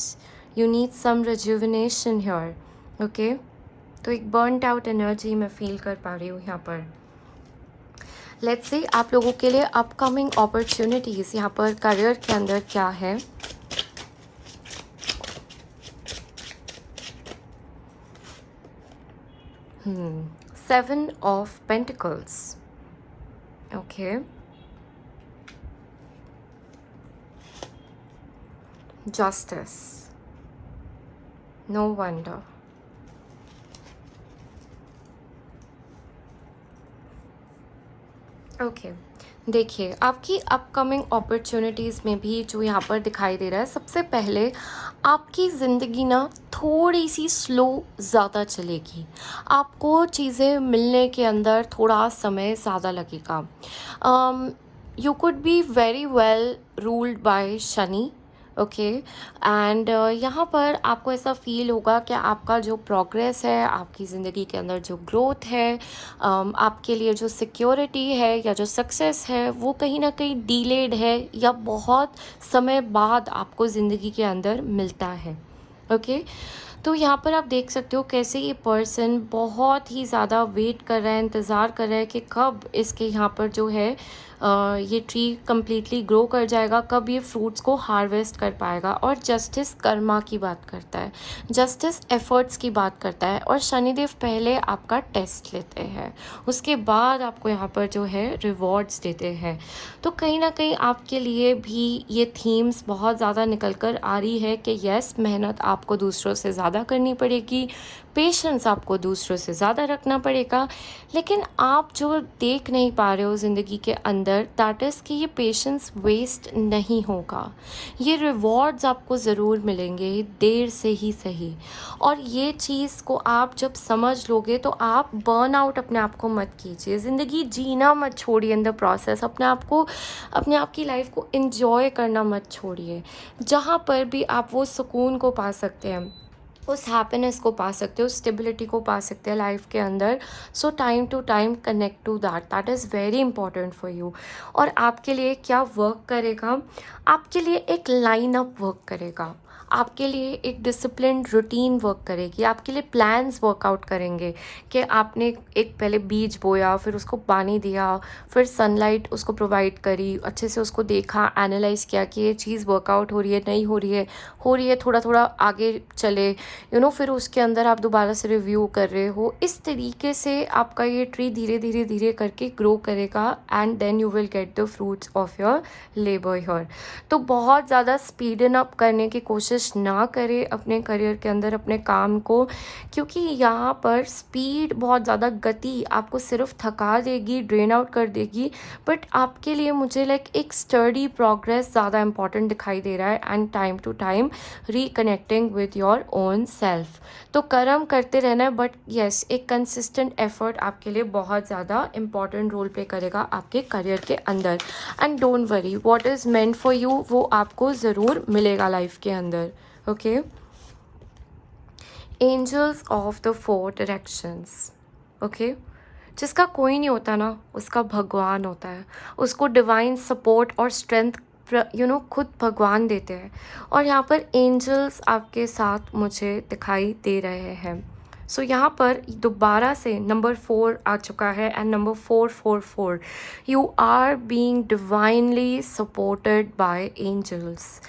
You need some rejuvenation here. Okay? तो एक burnt out energy मैं feel कर पा रही हूँ यहाँ पर। Let's see आप लोगों के लिए upcoming opportunities यहाँ पर career के अंदर क्या है। Seven of Pentacles. Okay. Justice. No wonder. Okay. देखिए, आपकी अपकमिंग अपॉर्च्युनिटीज़ में भी जो यहाँ पर दिखाई दे रहा है, सबसे पहले आपकी ज़िंदगी ना थोड़ी-सी स्लो ज़्यादा चलेगी। आपको चीज़ें मिलने के अंदर थोड़ा समय ज़्यादा लगेगा। You could be very well ruled by Shani, okay. And यहाँ पर आपको ऐसा फ़ील होगा कि आपका जो प्रोग्रेस है, आपकी ज़िंदगी के अंदर जो ग्रोथ है, आपके लिए जो सिक्योरिटी है या जो सक्सेस है, वो कहीं न कहीं डिलेड है या बहुत समय बाद आपको ज़िंदगी के अंदर मिलता है, ओके। तो यहाँ पर आप देख सकते हो कैसे ये पर्सन बहुत ही ज़्यादा वेट कर रहा है, इंतज़ार कर रहा है कि कब इसके यहाँ पर जो है ये ट्री कम्प्लीटली ग्रो कर जाएगा, कब ये फ्रूट्स को हार्वेस्ट कर पाएगा। और जस्टिस कर्मा की बात करता है, जस्टिस एफर्ट्स की बात करता है, और शनिदेव पहले आपका टेस्ट लेते हैं, उसके बाद आपको यहाँ पर जो है रिवॉर्ड्स देते हैं। तो कहीं ना कहीं आपके लिए भी ये थीम्स बहुत ज़्यादा निकल कर आ रही है कि यस, मेहनत आपको दूसरों से ज़्यादा करनी पड़ेगी, पेशेंस आपको दूसरों से ज़्यादा रखना पड़ेगा। लेकिन आप जो देख नहीं पा रहे हो ज़िंदगी के अंदर, दैट इज़ कि ये पेशेंस वेस्ट नहीं होगा, ये रिवॉर्ड्स आपको ज़रूर मिलेंगे, देर से ही सही। और ये चीज़ को आप जब समझ लोगे तो आप बर्न आउट अपने आप को मत कीजिए, ज़िंदगी जीना मत छोड़िए इन द प्रोसेस, अपने आप की लाइफ को एंजॉय करना मत छोड़िए। जहाँ पर भी आप वो सुकून को पा सकते हैं, उस हैप्पीनेस को पा सकते हो, स्टेबिलिटी को पा सकते हैं लाइफ के अंदर, so time to time connect to that, that is very important for you. और आपके लिए क्या वर्क करेगा, आपके लिए एक लाइन अप वर्क करेगा, आपके लिए एक डिसिप्लिन रूटीन वर्क करेगी, आपके लिए प्लान्स वर्कआउट करेंगे कि आपने एक पहले बीज बोया, फिर उसको पानी दिया, फिर सनलाइट उसको प्रोवाइड करी, अच्छे से उसको देखा, एनालाइज किया कि ये चीज़ वर्कआउट हो रही है, नहीं हो रही है, थोड़ा थोड़ा आगे चले, फिर उसके अंदर आप दोबारा से रिव्यू कर रहे हो। इस तरीके से आपका ये ट्री धीरे धीरे धीरे करके ग्रो करेगा, and then you will get the fruits of your labour here. तो बहुत ज़्यादा स्पीडन अप करने की कोशिश ना करें अपने करियर के अंदर, अपने काम को, क्योंकि यहाँ पर स्पीड, बहुत ज़्यादा गति आपको सिर्फ थका देगी, ड्रेन आउट कर देगी। बट आपके लिए मुझे एक स्टडी प्रोग्रेस ज़्यादा इंपॉर्टेंट दिखाई दे रहा है, and time to time reconnecting with your own self. तो कर्म करते रहना है, बट येस, एक कंसिस्टेंट एफर्ट आपके लिए बहुत ज़्यादा इंपॉर्टेंट रोल प्ले करेगा आपके करियर के अंदर। And don't worry, what is meant for you वो आपको ज़रूर मिलेगा लाइफ के अंदर, okay. Angels of the four directions, okay. जिसका कोई नहीं होता ना, उसका भगवान होता है, उसको डिवाइन सपोर्ट और स्ट्रेंथ खुद भगवान देते हैं। और यहाँ पर एंजल्स आपके साथ मुझे दिखाई दे रहे हैं। सो यहाँ पर दोबारा से नंबर 4 आ चुका है, and number 444, you are being divinely supported by angels.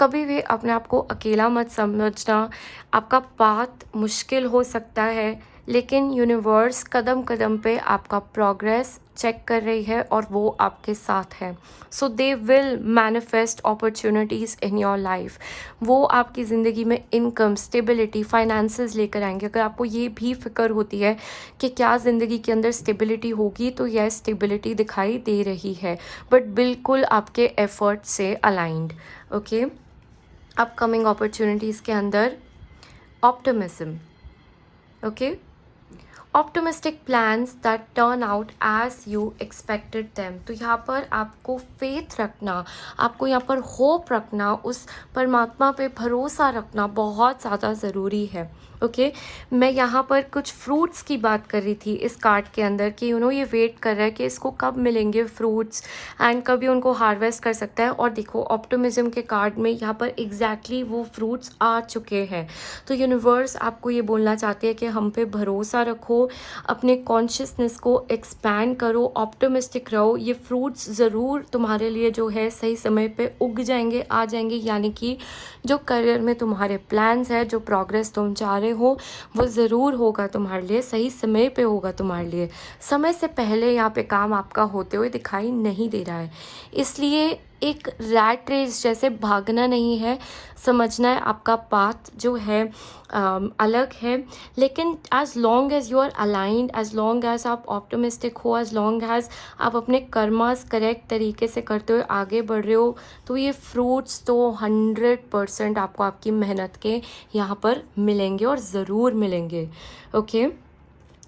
कभी भी अपने आप को अकेला मत समझना। आपका पाथ मुश्किल हो सकता है, लेकिन यूनिवर्स कदम कदम पे आपका प्रोग्रेस चेक कर रही है, और वो आपके साथ है। So they will manifest opportunities in your life. वो आपकी ज़िंदगी में इनकम, स्टेबिलिटी, फाइनेंसेस लेकर आएंगे। अगर आपको ये भी फिक्र होती है कि क्या ज़िंदगी के अंदर स्टेबिलिटी होगी, तो यह स्टेबिलिटी दिखाई दे रही है, बट बिल्कुल आपके एफर्ट से अलाइंड, ओके। अपकमिंग अपॉर्चुनिटीज़ के अंदर optimism, okay. Optimistic plans that turn out as you expected them. तो यहाँ पर आपको फेथ रखना, आपको यहाँ पर होप रखना, उस परमात्मा पे भरोसा रखना बहुत ज़्यादा ज़रूरी है, ओके। मैं यहाँ पर कुछ फ्रूट्स की बात कर रही थी इस कार्ड के अंदर कि ये वेट कर रहा है कि इसको कब मिलेंगे फ्रूट्स, एंड कभी उनको हार्वेस्ट कर सकता है। और देखो, ऑप्टिमिज्म के कार्ड में यहाँ पर एग्जैक्टली वो फ्रूट्स आ चुके हैं। तो यूनिवर्स आपको ये बोलना चाहते हैं कि हम पे भरोसा रखो, अपने कॉन्शियसनेस को एक्सपैंड करो, ऑप्टिमिस्टिक रहो। ये फ्रूट्स ज़रूर तुम्हारे लिए जो है सही समय पे उग जाएंगे, आ जाएंगे। यानी कि जो करियर में तुम्हारे प्लान्स है, जो प्रोग्रेस तुम चाह रहे हो, वो ज़रूर होगा तुम्हारे लिए, सही समय पे होगा तुम्हारे लिए। समय से पहले यहाँ पे काम आपका होते हुए दिखाई नहीं दे रहा है, इसलिए एक रैट रेस जैसे भागना नहीं है, समझना है आपका पाथ जो है अलग है, लेकिन as long as you are aligned, as long as आप ऑप्टिमिस्टिक हो, एज लॉन्ग एज आप अपने कर्मास करेक्ट तरीके से करते हुए आगे बढ़ रहे हो, तो ये फ्रूट्स तो 100% आपको आपकी मेहनत के यहाँ पर मिलेंगे और ज़रूर मिलेंगे। ओके,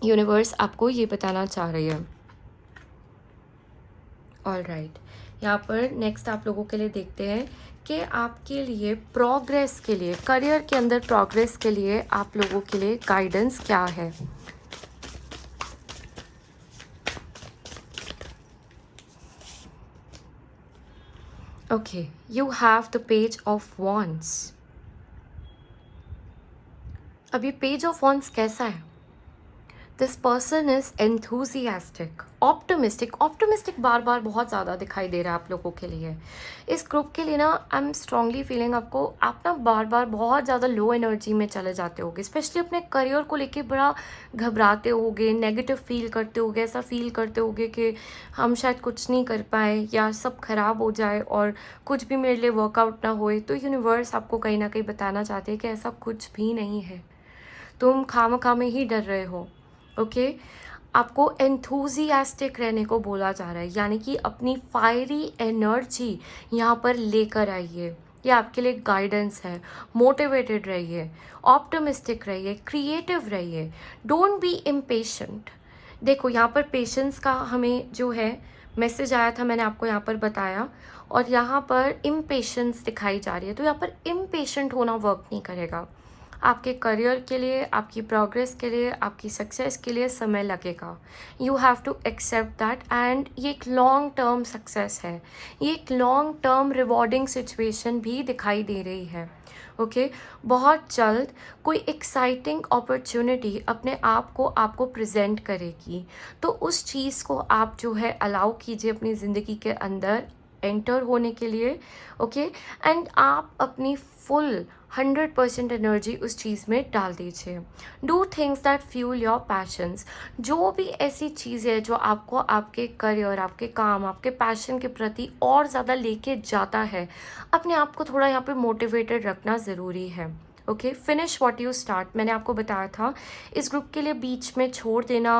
यूनिवर्स आपको ये बताना चाह रही है। ऑल राइट, यहाँ पर नेक्स्ट आप लोगों के लिए देखते हैं कि आपके लिए प्रोग्रेस के लिए, करियर के अंदर प्रोग्रेस के लिए आप लोगों के लिए गाइडेंस क्या है। Okay, you have the page of wands. अब ये पेज ऑफ वॉन्ड्स कैसा है? This person is enthusiastic, optimistic. Optimistic बार बार बहुत ज़्यादा दिखाई दे रहा है आप लोगों के लिए। इस ग्रुप के लिए ना आई एम स्ट्रांगली फीलिंग आपको, आप ना बार बार बहुत ज़्यादा लो एनर्जी में चले जाते होगे, स्पेशली अपने करियर को लेके बड़ा घबराते होगे, नेगेटिव फील करते होगे, ऐसा फील करते होगे कि हम शायद कुछ नहीं कर पाए या सब खराब हो जाए और कुछ भी मेरे लिए वर्कआउट ना होए। तो यूनिवर्स आपको कहीं ना कहीं बताना चाहते हैं कि ऐसा कुछ भी नहीं है, तुम खामखा में ही डर रहे हो। ओके, आपको एंथुजियास्टिक रहने को बोला जा रहा है, यानी कि अपनी फायरी एनर्जी यहाँ पर लेकर आइए। ये आपके लिए गाइडेंस है। मोटिवेटेड रहिए, ऑप्टिमिस्टिक रहिए, क्रिएटिव रहिए, डोंट बी इम्पेशेंट। देखो यहाँ पर पेशेंस का हमें जो है मैसेज आया था, मैंने आपको यहाँ पर बताया, और यहाँ पर इम्पेशेंस दिखाई जा रही है। तो यहाँ पर इम्पेशेंट होना वर्क नहीं करेगा। आपके करियर के लिए, आपकी प्रोग्रेस के लिए, आपकी सक्सेस के लिए समय लगेगा। You have to accept that, एंड ये एक लॉन्ग टर्म सक्सेस है, ये एक लॉन्ग टर्म रिवॉर्डिंग सिचुएशन भी दिखाई दे रही है। ओके, बहुत जल्द कोई एक्साइटिंग अपॉर्चुनिटी अपने आप को आपको प्रेजेंट करेगी, तो उस चीज़ को आप जो है अलाउ कीजिए अपनी ज़िंदगी के अंदर एंटर होने के लिए। ओके, एंड आप अपनी फुल 100% एनर्जी उस चीज़ में डाल दीजिए। Do things that fuel your passions. जो भी ऐसी चीज़ है जो आपको आपके करियर, आपके काम, आपके पैशन के प्रति और ज़्यादा लेके जाता है, अपने आप को थोड़ा यहाँ पे मोटिवेटेड रखना ज़रूरी है। Okay, finish what you start. मैंने आपको बताया था इस ग्रुप के लिए बीच में छोड़ देना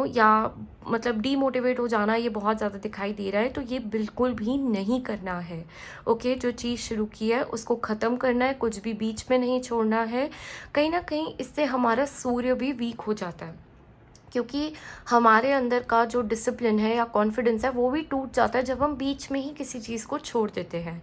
या मतलब डीमोटिवेट हो जाना, ये बहुत ज़्यादा दिखाई दे रहा है, तो ये बिल्कुल भी नहीं करना है। ओके, जो चीज़ शुरू की है उसको ख़त्म करना है, कुछ भी बीच में नहीं छोड़ना है। कहीं ना कहीं इससे हमारा सूर्य भी वीक हो जाता है, क्योंकि हमारे अंदर का जो डिसिप्लिन है या कॉन्फिडेंस है वो भी टूट जाता है जब हम बीच में ही किसी चीज़ को छोड़ देते हैं।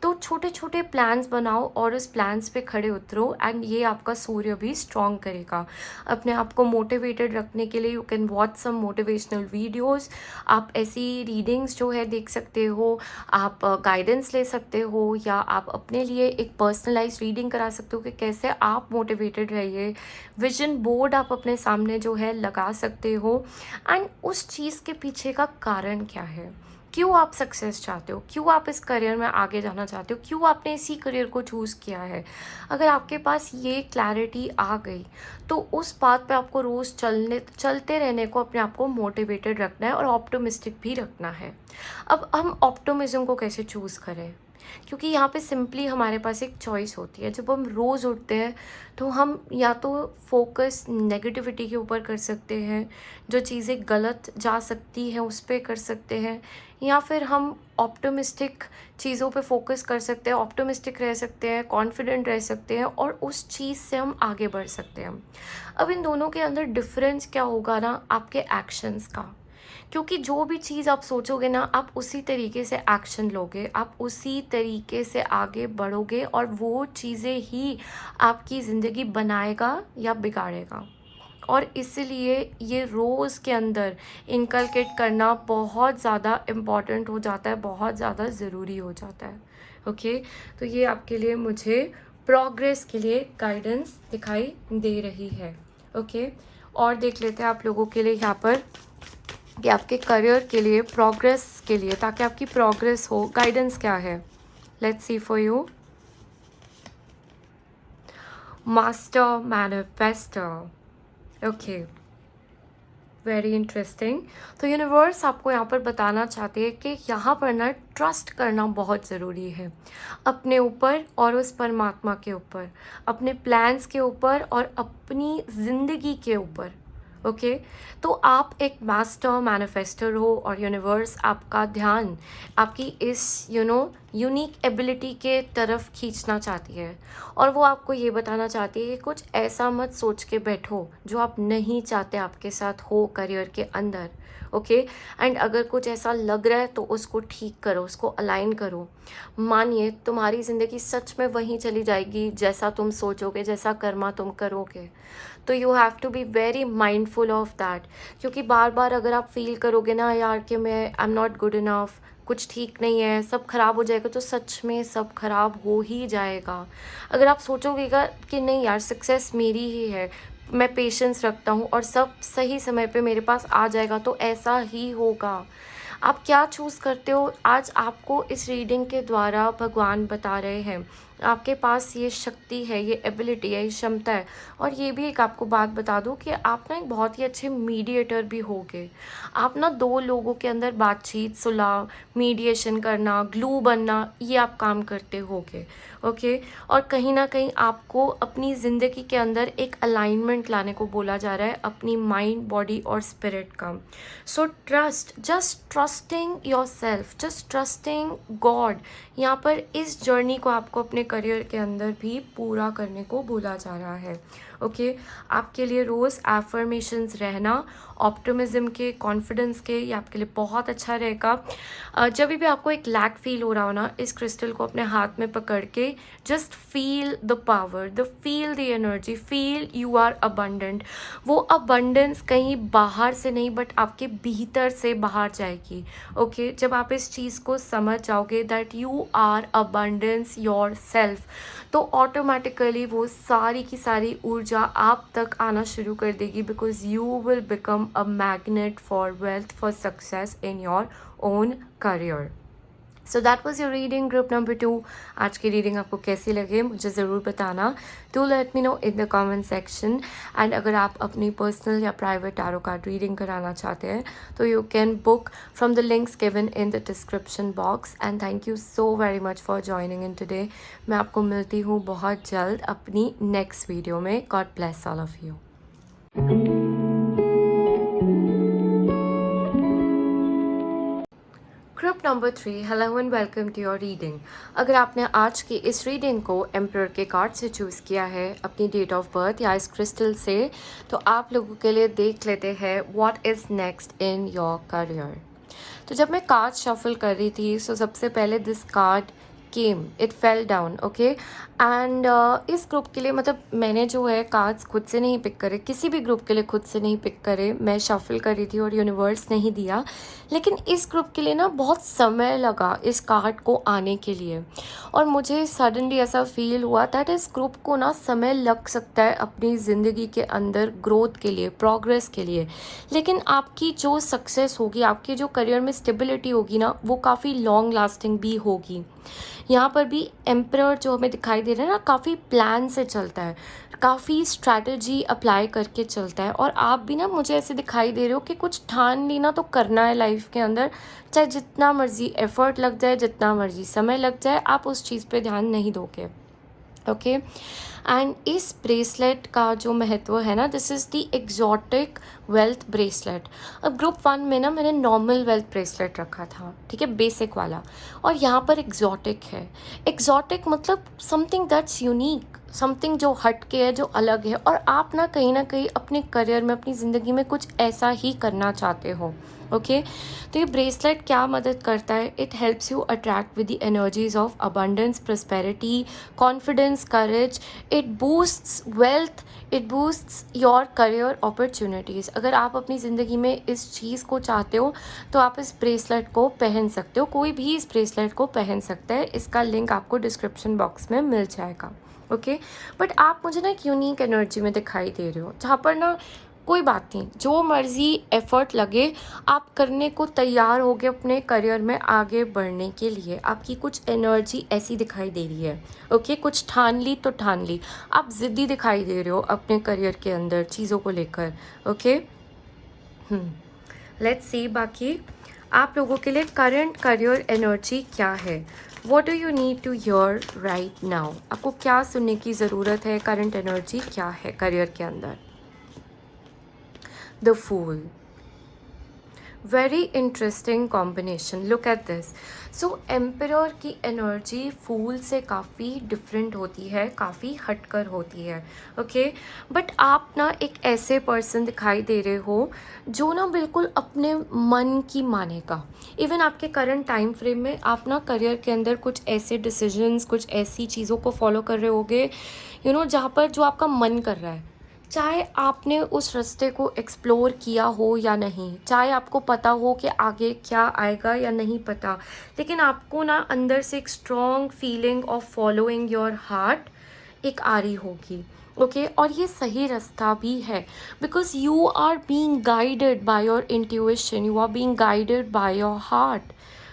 तो छोटे छोटे प्लान्स बनाओ और उस प्लान्स पे खड़े उतरो, एंड ये आपका सूर्य भी स्ट्रॉन्ग करेगा। अपने आप को मोटिवेटेड रखने के लिए you can watch some motivational videos. आप ऐसी रीडिंग्स जो है देख सकते हो, आप गाइडेंस ले सकते हो, या आप अपने लिए एक पर्सनलाइज रीडिंग करा सकते हो कि कैसे आप मोटिवेटेड रहिए। विजन बोर्ड आप अपने सामने जो है लगा सकते हो, एंड उस चीज़ के पीछे का कारण क्या है, क्यों आप सक्सेस चाहते हो, क्यों आप इस करियर में आगे जाना चाहते हो, क्यों आपने इसी करियर को चूज़ किया है। अगर आपके पास ये क्लैरिटी आ गई तो उस बात पे आपको रोज़ चलते रहने को अपने आप को मोटिवेटेड रखना है और ऑप्टिमिस्टिक भी रखना है। अब हम ऑप्टिमिज्म को कैसे चूज़ करें, क्योंकि यहाँ पे सिंपली हमारे पास एक चॉइस होती है। जब हम रोज़ उठते हैं तो हम या तो फोकस नेगेटिविटी के ऊपर कर सकते हैं, जो चीज़ें गलत जा सकती हैं उस पर कर सकते हैं, या फिर हम ऑप्टिमिस्टिक चीज़ों पे फोकस कर सकते हैं, ऑप्टिमिस्टिक रह सकते हैं, कॉन्फिडेंट रह सकते हैं, और उस चीज़ से हम आगे बढ़ सकते हैं। अब इन दोनों के अंदर डिफरेंस क्या होगा ना, आपके एक्शंस का। क्योंकि जो भी चीज़ आप सोचोगे ना, आप उसी तरीके से एक्शन लोगे, आप उसी तरीके से आगे बढ़ोगे, और वो चीज़ें ही आपकी ज़िंदगी बनाएगा या बिगाड़ेगा। और इसलिए ये रोज़ के अंदर इनकलकेट करना बहुत ज़्यादा इम्पॉर्टेंट हो जाता है, बहुत ज़्यादा ज़रूरी हो जाता है। ओके, तो ये आपके लिए मुझे प्रोग्रेस के लिए गाइडेंस दिखाई दे रही है। ओके, और देख लेते हैं आप लोगों के लिए यहाँ पर कि आपके करियर के लिए, प्रोग्रेस के लिए, ताकि आपकी प्रोग्रेस हो, गाइडेंस क्या है। Let's see for you. Master manifester. Okay, very interesting. तो यूनिवर्स आपको यहाँ पर बताना चाहते हैं कि यहाँ पर ना ट्रस्ट करना बहुत ज़रूरी है अपने ऊपर और उस परमात्मा के ऊपर, अपने प्लान्स के ऊपर और अपनी ज़िंदगी के ऊपर। ओके, तो आप एक मास्टर मैनिफेस्टर हो और यूनिवर्स आपका ध्यान आपकी इस यूनिक एबिलिटी के तरफ खींचना चाहती है, और वो आपको ये बताना चाहती है कि कुछ ऐसा मत सोच के बैठो जो आप नहीं चाहते आपके साथ हो करियर के अंदर। ओके, एंड अगर कुछ ऐसा लग रहा है तो उसको ठीक करो, उसको अलाइन करो। मानिए तुम्हारी ज़िंदगी सच में वहीं चली जाएगी जैसा तुम सोचोगे, जैसा कर्मा तुम करोगे। तो you have to be very mindful of that, क्योंकि बार बार अगर आप फील करोगे ना यार कि मैं I am not good enough, कुछ ठीक नहीं है, सब खराब हो जाएगा, तो सच में सब खराब हो ही जाएगा। अगर आप सोचोगे कि नहीं यार सक्सेस मेरी ही है, मैं पेशेंस रखता हूँ और सब सही समय पे मेरे पास आ जाएगा, तो ऐसा ही होगा। आप क्या चूज़ करते हो आज आपको इस रीडिंग के द्वारा भगवान बता रहे हैं। आपके पास ये शक्ति है, ये एबिलिटी है, ये क्षमता है। और ये भी एक आपको बात बता दूं कि आप ना एक बहुत ही अच्छे मीडिएटर भी होगे। आप ना दो लोगों के अंदर बातचीत, सुलह, मीडिएशन करना, ग्लू बनना, ये आप काम करते होगे। ओके, और कहीं ना कहीं आपको अपनी ज़िंदगी के अंदर एक अलाइनमेंट लाने को बोला जा रहा है अपनी माइंड, बॉडी और स्पिरिट का। So trust, just trusting your self, just trusting God. यहाँ पर इस जर्नी को आपको अपने करियर के अंदर भी पूरा करने को बोला जा रहा है। ओके, आपके लिए रोज़ एफर्मेशंस रहना, ऑप्टिमिज्म के, कॉन्फिडेंस के, ये आपके लिए बहुत अच्छा रहेगा। जब भी आपको एक लैक फील हो रहा हो ना, इस क्रिस्टल को अपने हाथ में पकड़ के just feel the power, feel the energy, feel you are abundant. वो अबंडेंस कहीं बाहर से नहीं बट आपके भीतर से बाहर जाएगी। ओके, जब आप इस चीज़ को समझ जाओगे that you are abundance yourself, तो ऑटोमेटिकली वो सारी की सारी ऊर्जा आप तक आना शुरू कर देगी, because you will become a magnet for wealth, for success in your own career. So that was your reading group number 2। आज की रीडिंग आपको कैसी लगे मुझे ज़रूर बताना, do let me know in the comment section. And अगर आप अपनी पर्सनल या प्राइवेट टैरो कार्ड रीडिंग कराना चाहते हैं तो you can book from the links given in the description box. And thank you so very much for joining in today. मैं आपको मिलती हूँ बहुत जल्द अपनी नेक्स्ट वीडियो में। God bless all of you. Group number 3, hello and welcome to your reading. अगर आपने आज की इस रीडिंग को एम्परर के कार्ड से चूज़ किया है अपनी डेट ऑफ बर्थ या इस क्रिस्टल से, तो आप लोगों के लिए देख लेते हैं what is next in your career. तो जब मैं कार्ड शफल कर रही थी सो सबसे पहले this card came, it fell down. Okay, and इस ग्रुप के लिए मतलब मैंने जो है कार्ड्स खुद से नहीं पिक करे, किसी भी ग्रुप के लिए खुद से नहीं पिक करे, मैं शफल कर रही थी और यूनिवर्स ने ही दिया। लेकिन इस ग्रुप के लिए ना बहुत समय लगा इस कार्ड को आने के लिए, और मुझे सडनली ऐसा फील हुआ दैट इस ग्रुप को ना समय लग सकता है अपनी ज़िंदगी के अंदर ग्रोथ के लिए, प्रोग्रेस के लिए। लेकिन आपकी जो सक्सेस होगी, आपके जो करियर में स्टेबिलिटी होगी ना, वो काफ़ी लॉन्ग लास्टिंग भी होगी। यहाँ पर भी एम्परर जो हमें दिखाई दे रहा है ना, काफ़ी प्लान से चलता है, काफ़ी स्ट्रैटेजी अप्लाई करके चलता है। और आप भी ना मुझे ऐसे दिखाई दे रहे हो कि कुछ ठान ली ना तो करना है लाइफ के अंदर, चाहे जितना मर्जी एफर्ट लग जाए, जितना मर्जी समय लग जाए, आप उस चीज़ पे ध्यान नहीं दोगे। ओके, एंड इस ब्रेसलेट का जो महत्व है ना, this is the exotic wealth bracelet. अब ग्रुप 1 में ना मैंने नॉर्मल वेल्थ ब्रेसलेट रखा था, ठीक है, बेसिक वाला, और यहाँ पर एग्जॉटिक है। एग्जॉटिक मतलब समथिंग दैट्स यूनिक, समथिंग जो हट के है, जो अलग है, और आप ना कहीं अपने करियर में, अपनी ज़िंदगी में कुछ ऐसा ही करना चाहते हो। ओके, तो ये ब्रेसलेट क्या मदद करता है, it helps you attract with the energies of abundance, prosperity, confidence, courage. It boosts wealth, it boosts your career opportunities. अगर आप अपनी ज़िंदगी में इस चीज़ को चाहते हो तो आप इस ब्रेसलेट को पहन सकते हो, कोई भी इस ब्रेसलेट को पहन सकता है। इसका लिंक आपको डिस्क्रिप्शन बॉक्स में मिल जाएगा। ओके, बट आप मुझे ना एक यूनिक एनर्जी में दिखाई दे रहे हो, जहाँ पर ना कोई बात नहीं, जो मर्ज़ी एफ़र्ट लगे आप करने को तैयार हो गए अपने करियर में आगे बढ़ने के लिए। आपकी कुछ एनर्जी ऐसी दिखाई दे रही है। ओके, कुछ ठान ली तो ठान ली, आप ज़िद्दी दिखाई दे रहे हो अपने करियर के अंदर चीज़ों को लेकर। ओके, लेट्स सी बाकी आप लोगों के लिए करंट करियर एनर्जी क्या है. What do you need to hear right now. आपको क्या सुनने की ज़रूरत है. करंट एनर्जी क्या है करियर के अंदर. The fool. Very interesting combination. Look at this. So emperor की एनर्जी फूल से काफ़ी डिफरेंट होती है, काफ़ी हटकर होती है. ओके बट आप ना एक ऐसे पर्सन दिखाई दे रहे हो जो ना बिल्कुल अपने मन की मानेगा. इवन आपके करंट टाइम फ्रेम में आप ना करियर के अंदर कुछ ऐसे डिसीजंस, कुछ ऐसी चीज़ों को फॉलो कर रहे होगे जहाँ पर जो आपका मन कर रहा है. चाहे आपने उस रास्ते को एक्सप्लोर किया हो या नहीं, चाहे आपको पता हो कि आगे क्या आएगा या नहीं पता, लेकिन आपको ना अंदर से एक strong feeling of following your heart एक आ रही होगी. ओके और ये सही रास्ता भी है because you are being guided by your intuition, you are being guided by your heart.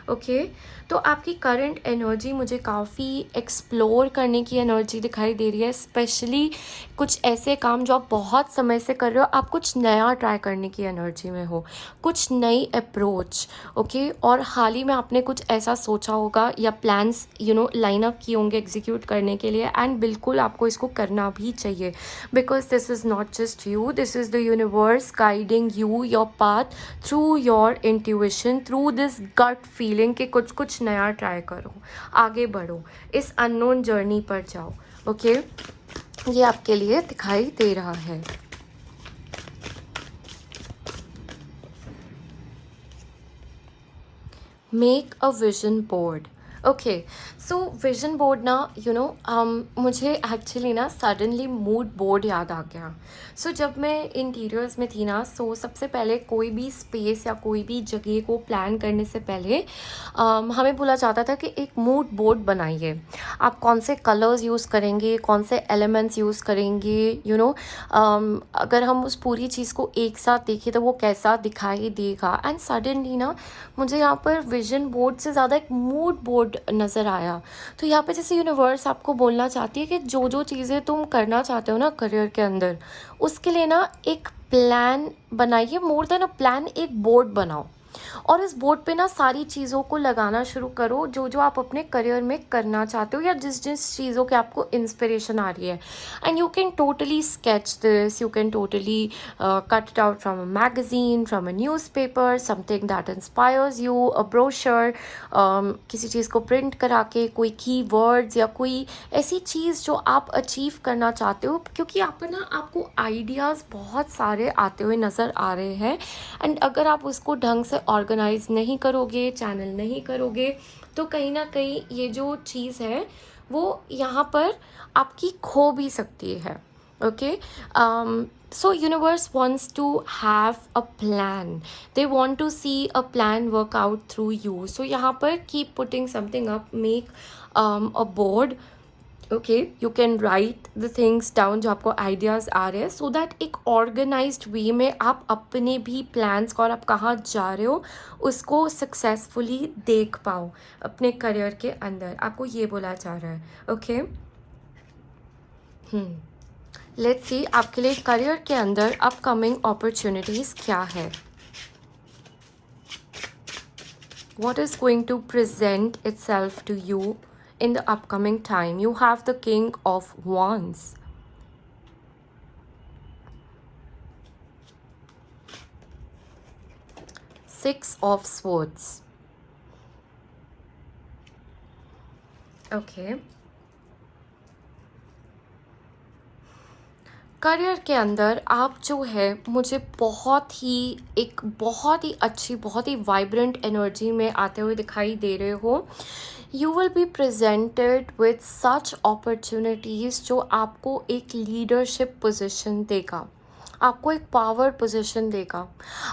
Okay तो आपकी करंट एनर्जी मुझे काफ़ी एक्सप्लोर करने की एनर्जी दिखाई दे रही है. स्पेशली कुछ ऐसे काम जो आप बहुत समय से कर रहे हो, आप कुछ नया ट्राई करने की एनर्जी में हो, कुछ नई अप्रोच. ओके और हाल ही में आपने कुछ ऐसा सोचा होगा या प्लान्स लाइन अप किए होंगे एग्जीक्यूट करने के लिए. एंड बिल्कुल आपको इसको करना भी चाहिए because this is not just you, this is the universe guiding you your path through your intuition, through this gut feeling कि कुछ नया ट्राई करो, आगे बढ़ो, इस अननोन जर्नी पर जाओ. ओके ये आपके लिए दिखाई दे रहा है. Make a vision board. Okay so vision board ना मुझे एक्चुअली ना सडनली मूड बोर्ड याद आ गया. सो जब मैं इंटीरियर्स में थी ना, सबसे पहले कोई भी स्पेस या कोई भी जगह को प्लान करने से पहले हमें बोला जाता था कि एक मूड बोर्ड बनाइए. आप कौन से कलर्स यूज़ करेंगे, कौन से एलिमेंट्स यूज़ करेंगे, अगर हम उस पूरी चीज़ को एक साथ देखें तो वो कैसा दिखाई देगा. एंड सडनली ना मुझे यहाँ पर विजन बोर्ड से ज़्यादा एक मूड बोर्ड नज़र आया. तो यहाँ पे जैसे यूनिवर्स आपको बोलना चाहती है कि जो जो चीज़ें तुम करना चाहते हो ना करियर के अंदर, उसके लिए ना एक प्लान बनाइए. मोर देन अ प्लान एक बोर्ड बनाओ और इस बोर्ड पे ना सारी चीज़ों को लगाना शुरू करो जो जो आप अपने करियर में करना चाहते हो या जिस जिस चीज़ों के आपको इंस्पिरेशन आ रही है. And you can totally sketch this, you can totally cut it out from a magazine, from a newspaper, something that inspires you, a brochure, किसी चीज़ को प्रिंट करा के कोई की वर्ड्स या कोई ऐसी चीज़ जो आप अचीव करना चाहते हो, क्योंकि आप ना आपको आइडियाज़ बहुत सारे आते हुए नज़र आ रहे हैं. एंड अगर आप उसको ढंग से ऑर्गेनाइज नहीं करोगे, चैनल नहीं करोगे, तो कहीं ना कहीं ये जो चीज़ है वो यहाँ पर आपकी खो भी सकती है. Okay so universe wants to have a plan, they want to see a plan work out through you. so यहाँ पर keep putting something up, make a board. Okay you can write the things down जो आपको ideas आ रहे हैं, so that एक organised वे में आप अपने भी प्लान्स को और आप कहाँ जा रहे हो उसको सक्सेसफुली देख पाओ अपने करियर के अंदर. आपको ये बोला जा रहा है. ओके लेट्स सी आपके लिए करियर के अंदर अपकमिंग अपॉर्चुनिटीज़ क्या है. what is going to present itself to you in the upcoming time. You have the King of Wands. Six of Swords. Okay. Career के अंदर आप जो है मुझे बहुत ही अच्छी, बहुत ही वाइब्रेंट एनर्जी में आते हुए दिखाई दे रहे हो. You will be presented with such opportunities जो आपको एक लीडरशिप पोजीशन देगा, आपको एक पावर पोजीशन देगा,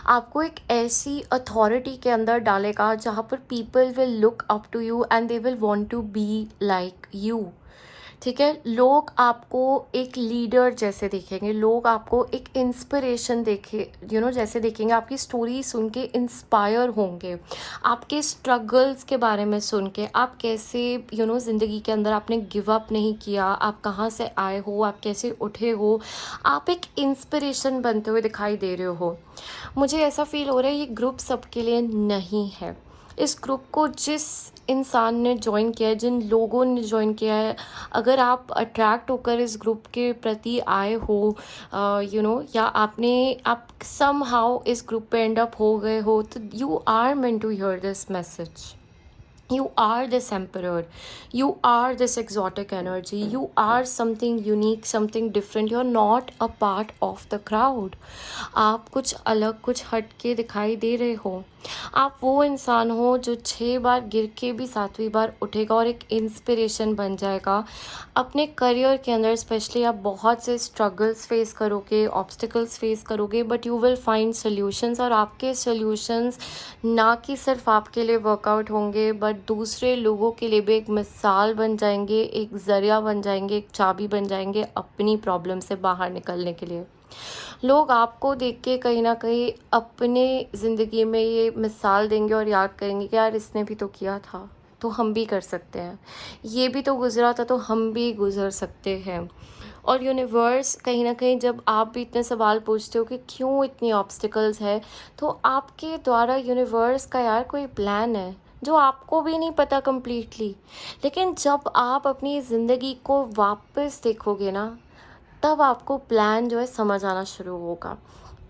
आपको एक ऐसी अथॉरिटी के अंदर डालेगा जहाँ पर people will look up to you and they will want to be like you. ठीक है, लोग आपको एक लीडर जैसे देखेंगे, लोग आपको एक इंस्पिरेशन देखे जैसे देखेंगे, आपकी स्टोरी सुन के इंस्पायर होंगे, आपके स्ट्रगल्स के बारे में सुन के, आप कैसे ज़िंदगी के अंदर आपने गिव अप नहीं किया, आप कहाँ से आए हो, आप कैसे उठे हो, आप एक इंस्पिरेशन बनते हुए दिखाई दे रहे हो। मुझे ऐसा फील हो रहा है ये ग्रुप सबके लिए नहीं है। इस ग्रुप को जिस इंसान ने जॉइन किया है, जिन लोगों ने जॉइन किया है, अगर आप अट्रैक्ट होकर इस ग्रुप के प्रति आए हो, या आप सम हाउ इस ग्रुप पे एंड अप हो गए हो, तो you are meant to hear this message. You are this emperor. You are this exotic energy. You are something unique, something different. You're not a part of the crowd. आप कुछ अलग, कुछ हट के दिखाई दे रहे हो। आप वो इंसान हो जो 6 बार गिर के भी 7वीं बार उठेगा और एक इंस्पिरेशन बन जाएगा। अपने करियर के अंदर स्पेशली आप बहुत से स्ट्रगल्स फेस करोगे, ऑब्स्टिकल्स फेस करोगे, but you will find solutions, और आपके सॉल्यूशंस ना कि सिर्फ आपके लिए वर्कआउट होंगे, बट दूसरे लोगों के लिए भी एक मिसाल बन जाएंगे, एक ज़रिया बन जाएंगे, एक चाबी बन जाएंगे अपनी प्रॉब्लम से बाहर निकलने के लिए। लोग आपको देख के कहीं ना कहीं अपने ज़िंदगी में ये मिसाल देंगे और याद करेंगे कि यार इसने भी तो किया था, तो हम भी कर सकते हैं, ये भी तो गुजरा था, तो हम भी गुजर सकते हैं। और यूनिवर्स कहीं ना कहीं, जब आप भी इतने सवाल पूछते हो कि क्यों इतनी ऑब्स्टिकल्स है, तो आपके द्वारा यूनिवर्स का यार कोई प्लान है जो आपको भी नहीं पता कम्प्लीटली। लेकिन जब आप अपनी ज़िंदगी को वापस देखोगे ना, तब आपको प्लान जो है समझ आना शुरू होगा।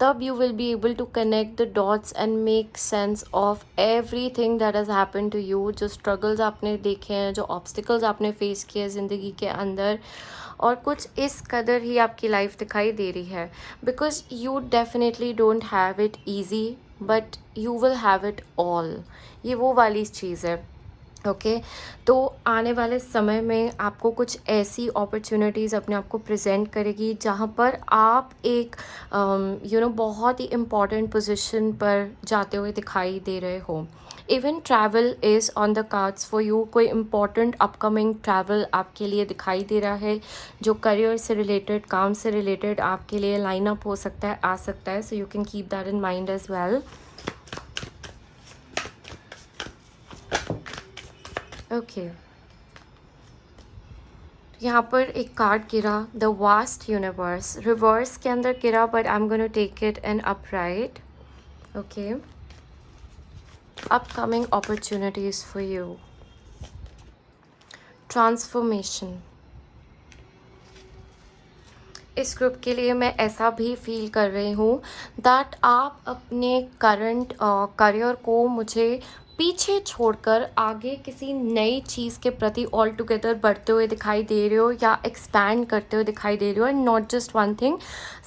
तब you will be able to connect the dots and make sense of everything that has happen to you. जो स्ट्रगल्स आपने देखे हैं, जो ऑब्स्टिकल्स आपने फेस किए हैं ज़िंदगी के अंदर, और कुछ इस कदर ही आपकी लाइफ दिखाई दे रही है, because you definitely don't have it easy, but you will have it all. ये वो वाली चीज़ है। ओके, तो आने वाले समय में आपको कुछ ऐसी अपॉर्चुनिटीज़ अपने आप को प्रेजेंट करेगी जहाँ पर आप एक बहुत ही इम्पॉर्टेंट पोजीशन पर जाते हुए दिखाई दे रहे हो। Even travel is on the cards for you. कोई इम्पॉर्टेंट अपकमिंग ट्रैवल आपके लिए दिखाई दे रहा है, जो करियर से रिलेटेड, काम से रिलेटेड आपके लिए लाइन अप हो सकता है, आ सकता है। So you can keep that in mind as well. Okay, यहाँ पर एक कार्ड गिरा, द वास्ट यूनिवर्स, रिवर्स के अंदर गिरा, but I am gonna take it and upright. Okay, upcoming opportunities for you, transformation. इस ग्रुप के लिए मैं ऐसा भी फील कर रही हूँ दैट आप अपने करंट करियर को मुझे पीछे छोड़कर आगे किसी नई चीज़ के प्रति ऑल टुगेदर बढ़ते हुए दिखाई दे रहे हो, या एक्सपैंड करते हुए दिखाई दे रहे हो, and not just one thing,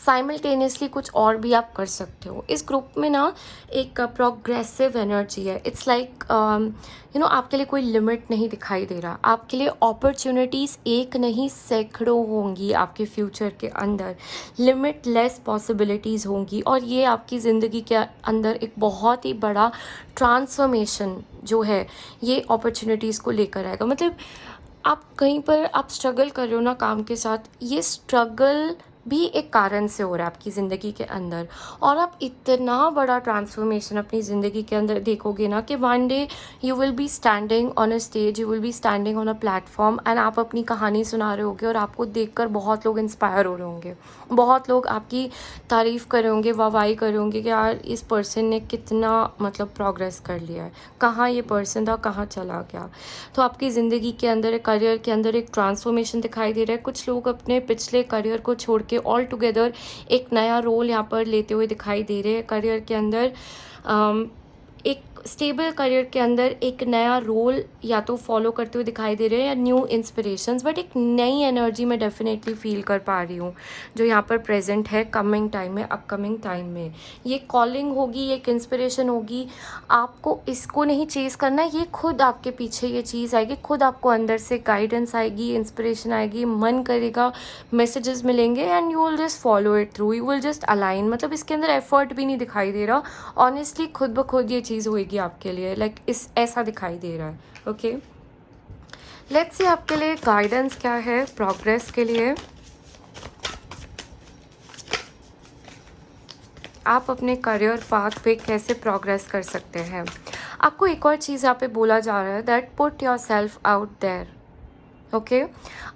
simultaneously कुछ और भी आप कर सकते हो। इस ग्रुप में ना एक प्रोग्रेसिव एनर्जी है। इट्स लाइक आपके लिए कोई लिमिट नहीं दिखाई दे रहा। आपके लिए अपॉर्चुनिटीज़ एक नहीं सैकड़ों होंगी आपके फ्यूचर के अंदर, लिमिटलेस पॉसिबिलिटीज़ होंगी, और ये आपकी ज़िंदगी के अंदर एक बहुत ही बड़ा ट्रांसफॉर्मेशन जो है ये अपॉर्चुनिटीज़ को लेकर आएगा। मतलब आप कहीं पर आप स्ट्रगल कर रहे हो ना काम के साथ, ये स्ट्रगल भी एक कारण से हो रहा है आपकी ज़िंदगी के अंदर, और आप इतना बड़ा ट्रांसफॉर्मेशन अपनी ज़िंदगी के अंदर देखोगे ना कि one day you will B standing on a stage, you will B standing on a platform, and आप अपनी कहानी सुना रहे होगे, और आपको देखकर बहुत लोग इंस्पायर हो रहे होंगे, बहुत लोग आपकी तारीफ़ कर रहे होंगे, वाहवाही कर रहे होंगे कि यार इस पर्सन ने कितना मतलब प्रोग्रेस कर लिया है, कहाँ ये पर्सन था, कहाँ चला गया। तो आपकी ज़िंदगी के अंदर, करियर के अंदर एक ट्रांसफॉर्मेशन दिखाई दे रहा है। कुछ लोग अपने पिछले करियर को छोड़ के ऑल टुगेदर एक नया रोल यहाँ पर लेते हुए दिखाई दे रहे हैं। करियर के अंदर एक स्टेबल करियर के अंदर एक नया रोल या तो फॉलो करते हुए दिखाई दे रहे हैं, या न्यू इंस्पिरेशंस, बट एक नई एनर्जी मैं डेफिनेटली फील कर पा रही हूँ जो यहाँ पर प्रेजेंट है कमिंग टाइम में, अपकमिंग टाइम में। ये कॉलिंग होगी, एक इंस्पिरेशन होगी। आपको इसको नहीं चेज़ करना, ये खुद आपके पीछे ये चीज़ आएगी, खुद आपको अंदर से गाइडेंस आएगी, इंस्पिरेशन आएगी, मन करेगा, मैसेजेस मिलेंगे, and you will just follow it through, you will just align. मतलब इसके अंदर एफर्ट भी नहीं दिखाई दे रहा, ऑनेस्टली खुद ब खुद ये चीज़ होएगी आपके लिए, लाइक इस ऐसा दिखाई दे रहा है। ओके, लेट्स सी आपके लिए गाइडेंस क्या है प्रोग्रेस के लिए। आप अपने करियर पाथ पे कैसे प्रोग्रेस कर सकते हैं। आपको एक और चीज़ यहाँ पे बोला जा रहा है that put yourself out there. Okay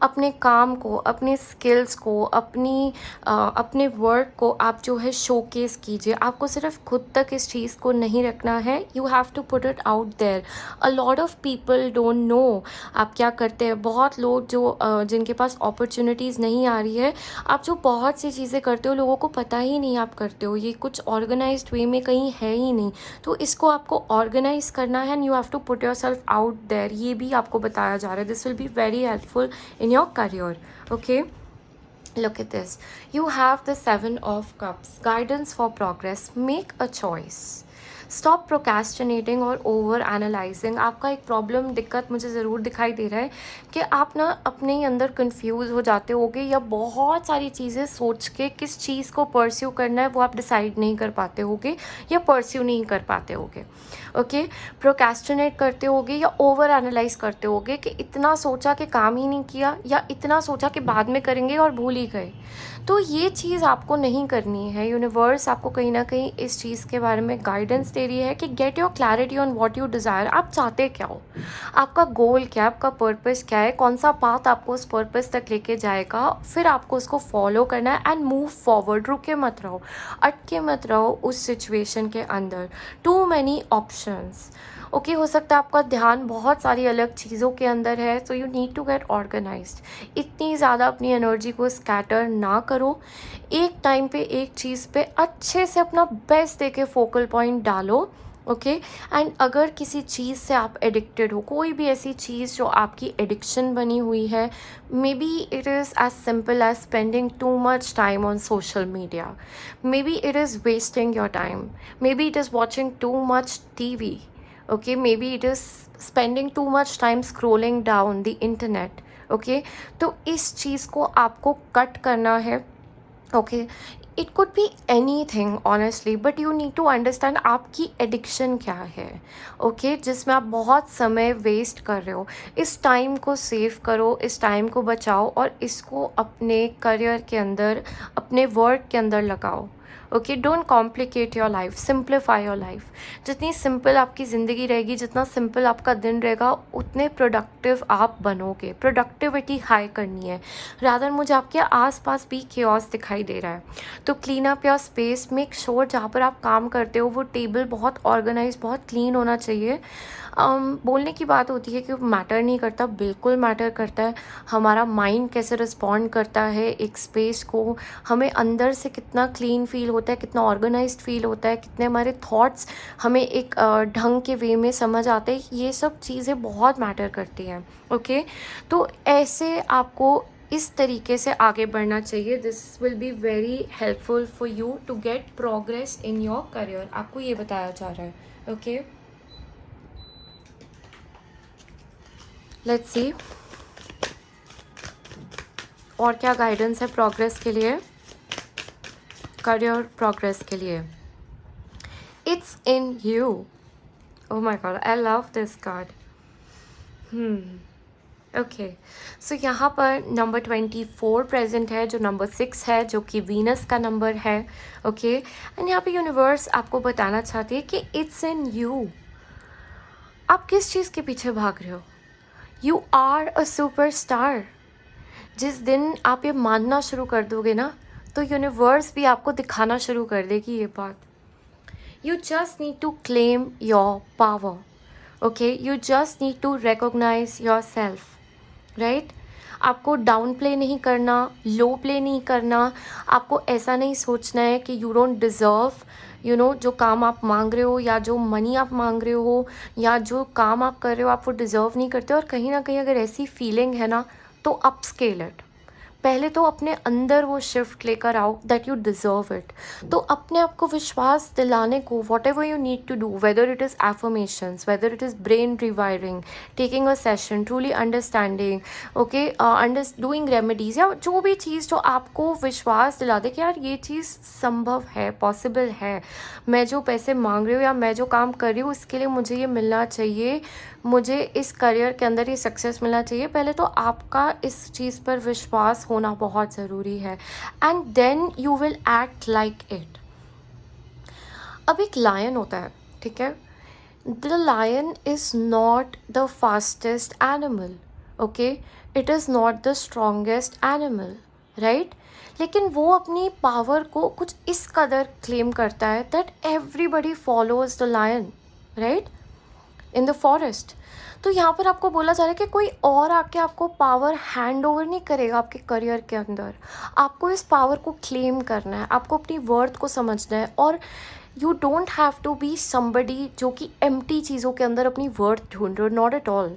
अपने काम को, अपने स्किल्स को, अपने वर्क को आप जो है शोकेस कीजिए। आपको सिर्फ खुद तक इस चीज़ को नहीं रखना है, you have to put it out there. A lot of people don't know आप क्या करते हैं। बहुत लोग जो जिनके पास अपॉर्चुनिटीज़ नहीं आ रही है, आप जो बहुत सी चीज़ें करते हो लोगों को पता ही नहीं आप करते हो, ये कुछ ऑर्गेनाइज्ड वे में कहीं है ही नहीं। तो इसको आपको ऑर्गेनाइज करना है and you have to put yourself out there. ये भी आपको बताया जा रहा है, this will be very helpful in your career. Okay, look at this. You have the 7 of Cups, guidance for progress. Make a choice. Stop procrastinating और over analysing. आपका एक प्रॉब्लम, दिक्कत मुझे ज़रूर दिखाई दे रहा है कि आप ना अपने ही अंदर कंफ्यूज हो जाते होगे या बहुत सारी चीज़ें सोच के किस चीज़ को परस्यू करना है वो आप डिसाइड नहीं कर पाते होगे या परस्यू नहीं कर पाते होगे। ओके प्रोकेस्टिनेट करते होगे या ओवर एनालाइज करते होगे कि इतना सोचा कि काम ही नहीं किया, या इतना सोचा कि बाद में करेंगे और भूल ही गए। तो ये चीज़ आपको नहीं करनी है। यूनिवर्स आपको कहीं ना कहीं इस चीज़ के बारे में गाइडेंस दे रही है कि get your clarity on what you desire. आप चाहते क्या हो, आपका गोल क्या है, आपका पर्पस क्या है, कौन सा पाथ आपको उस पर्पस तक लेके जाएगा, फिर आपको उसको फॉलो करना है एंड मूव फॉरवर्ड। रुके मत रहो, अटके मत रहो उस सिचुएशन के अंदर। To many options. ओके हो सकता है आपका ध्यान बहुत सारी अलग चीज़ों के अंदर है, so you need to get organised. इतनी ज़्यादा अपनी एनर्जी को स्कैटर ना करो, एक टाइम पे एक चीज़ पे अच्छे से अपना बेस्ट दे के फोकल पॉइंट डालो। ओके एंड अगर किसी चीज़ से आप एडिक्टेड हो, कोई भी ऐसी चीज़ जो आपकी एडिक्शन बनी हुई है, maybe it is as simple as spending too much time on social media, maybe it is wasting your time, maybe it is watching too much TV, okay, maybe it is spending too much time scrolling down the internet. okay, तो इस चीज़ को आपको cut करना है। Okay it could be anything honestly, but you need to understand आपकी addiction क्या है। Okay जिसमें आप बहुत समय वेस्ट कर रहे हो, इस टाइम को सेव करो, इस टाइम को बचाओ और इसको अपने करियर के अंदर, अपने वर्क के अंदर लगाओ। Okay don't complicate your life, simplify your life. जितनी सिंपल आपकी ज़िंदगी रहेगी, जितना सिंपल आपका दिन रहेगा, उतने प्रोडक्टिव आप बनोगे। प्रोडक्टिविटी हाई करनी है। रादर मुझे आपके आसपास भी केओस दिखाई दे रहा है, तो clean up your space. Make sure जहाँ पर आप काम करते हो वो टेबल बहुत ऑर्गेनाइज, बहुत क्लीन होना चाहिए। बोलने की बात होती है कि मैटर नहीं करता, बिल्कुल मैटर करता है। हमारा माइंड कैसे रिस्पॉन्ड करता है एक स्पेस को, हमें अंदर से कितना क्लीन फील होता है, कितना ऑर्गेनाइज्ड फील होता है, कितने हमारे थॉट्स हमें एक ढंग के वे में समझ आते हैं, ये सब चीज़ें बहुत मैटर करती हैं। ओके तो ऐसे आपको इस तरीके से आगे बढ़ना चाहिए। This will be very helpful for you to get progress in your career. आपको ये बताया जा रहा है। ओके लेट्स सी और क्या गाइडेंस है प्रोग्रेस के लिए, करियर प्रोग्रेस के लिए। It's in you. Oh my God, I love this card. Okay so यहाँ पर नंबर 24 प्रेजेंट है, जो नंबर 6 है, जो कि वीनस का नंबर है। ओके एंड यहाँ पे यूनिवर्स आपको बताना चाहती है कि इट्स इन यू। आप किस चीज़ के पीछे भाग रहे हो? You are a superstar. जिस दिन आप ये मानना शुरू कर दोगे ना, तो यूनिवर्स भी आपको दिखाना शुरू कर देगी ये बात। You just need to claim your power. Okay you just need to recognise yourself, right. आपको डाउन प्ले नहीं करना, लो प्ले नहीं करना। आपको ऐसा नहीं सोचना है कि you don't deserve, you know, जो काम आप मांग रहे हो या जो मनी आप मांग रहे हो या जो काम आप कर रहे हो आप वो डिज़र्व नहीं करते। और कहीं ना कहीं अगर ऐसी फीलिंग है ना, तो अपस्केल इट, पहले तो अपने अंदर वो शिफ्ट लेकर आओ दैट यू डिज़र्व इट। तो अपने आप को विश्वास दिलाने को whatever you need to do, whether it is affirmations, whether it is brain rewiring, taking a session, truly understanding, okay, doing remedies, या जो भी चीज़ जो आपको विश्वास दिला दे कि यार ये चीज़ संभव है, पॉसिबल है, मैं जो पैसे मांग रही हूँ या मैं जो काम कर रही हूँ इसके लिए मुझे ये मिलना चाहिए, मुझे इस करियर के अंदर ये सक्सेस मिलना चाहिए। पहले तो आपका इस चीज़ पर विश्वास होना बहुत ज़रूरी है, and then you will act like it. अब एक लायन होता है, ठीक है, the lion is not the fastest animal, okay, it is not the strongest animal, right, लेकिन वो अपनी पावर को कुछ इस कदर क्लेम करता है that everybody follows the lion, right, in the forest. तो यहाँ पर आपको बोला जा रहा है कि कोई और आके आपको पावर हैंड ओवर नहीं करेगा आपके करियर के अंदर, आपको इस पावर को क्लेम करना है, आपको अपनी वर्थ को समझना है, और you don't have to be somebody जो कि एम्प्टी चीज़ों के अंदर अपनी वर्थ ढूंढ रहे हो, नॉट एट ऑल।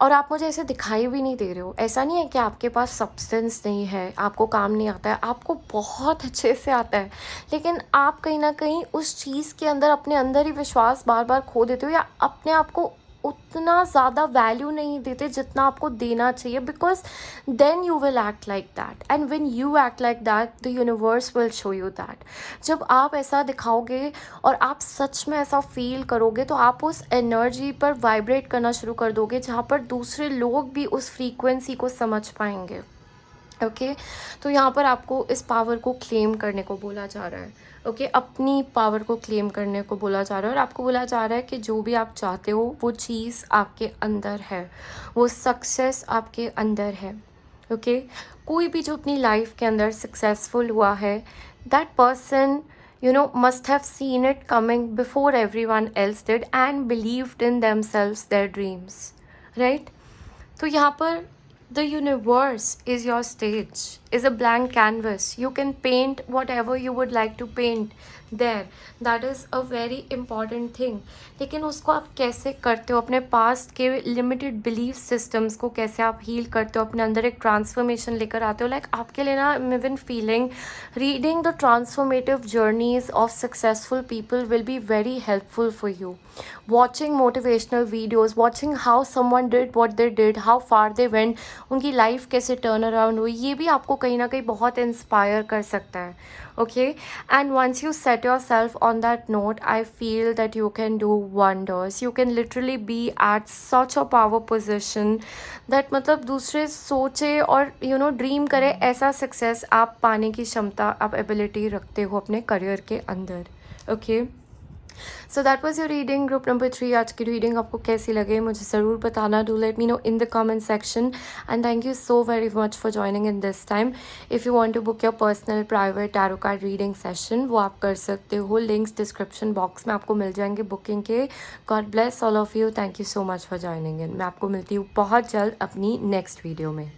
और आप मुझे ऐसे दिखाई भी नहीं दे रहे हो, ऐसा नहीं है कि आपके पास सब्सटेंस नहीं है, आपको काम नहीं आता है, आपको बहुत अच्छे से आता है, लेकिन आप कहीं ना कहीं उस चीज़ के अंदर अपने अंदर ही विश्वास बार बार खो देते हो, या अपने आप को उतना ज़्यादा वैल्यू नहीं देते जितना आपको देना चाहिए, because then you will act like that, and when you act like that the universe will show you that. जब आप ऐसा दिखाओगे और आप सच में ऐसा फील करोगे तो आप उस एनर्जी पर वाइब्रेट करना शुरू कर दोगे जहाँ पर दूसरे लोग भी उस फ्रीक्वेंसी को समझ पाएंगे, ओके। तो यहाँ पर आपको इस पावर को क्लेम करने को बोला जा रहा है, ओके, अपनी पावर को क्लेम करने को बोला जा रहा है, और आपको बोला जा रहा है कि जो भी आप चाहते हो वो चीज़ आपके अंदर है, वो सक्सेस आपके अंदर है, ओके। कोई भी जो अपनी लाइफ के अंदर सक्सेसफुल हुआ है, that person must have seen it coming before everyone else did and believed in themselves, their dreams, right? तो यहाँ पर the universe is your stage, is a blank canvas. You can paint whatever you would like to paint there. That is a very important thing. लेकिन उसको आप कैसे करते हो, अपने पास्ट के लिमिटेड बिलीफ सिस्टम्स को कैसे आप हील करते हो, अपने अंदर एक ट्रांसफॉर्मेशन लेकर आते हो। लाइक आपके लिए ना, I been feeling reading the transformative journeys of successful people will be very helpful for you. Watching motivational videos, watching how someone did what they did, how far they went, उनकी life कैसे turn around हुई, ये भी आपको कहीं ना कहीं बहुत इंस्पायर कर सकता है, okay. And once you set yourself on that note, I feel that you can do wonders, you can literally be at such a power position that, मतलब दूसरे सोचे और ड्रीम करे ऐसा सक्सेस आप पाने की क्षमता, आप एबिलिटी रखते हो अपने करियर के अंदर, okay. So that was your reading group number 3। आज की रीडिंग आपको कैसी लगे मुझे ज़रूर बताना, do let me know in the comment section, and thank you so very much for joining in this time. If you want to book your personal private tarot card reading session, वो आप कर सकते हो, links description box में आपको मिल जाएंगे booking के। God bless all of you, thank you so much for joining इन। मैं आपको मिलती हूँ बहुत जल्द अपनी नेक्स्ट वीडियो में।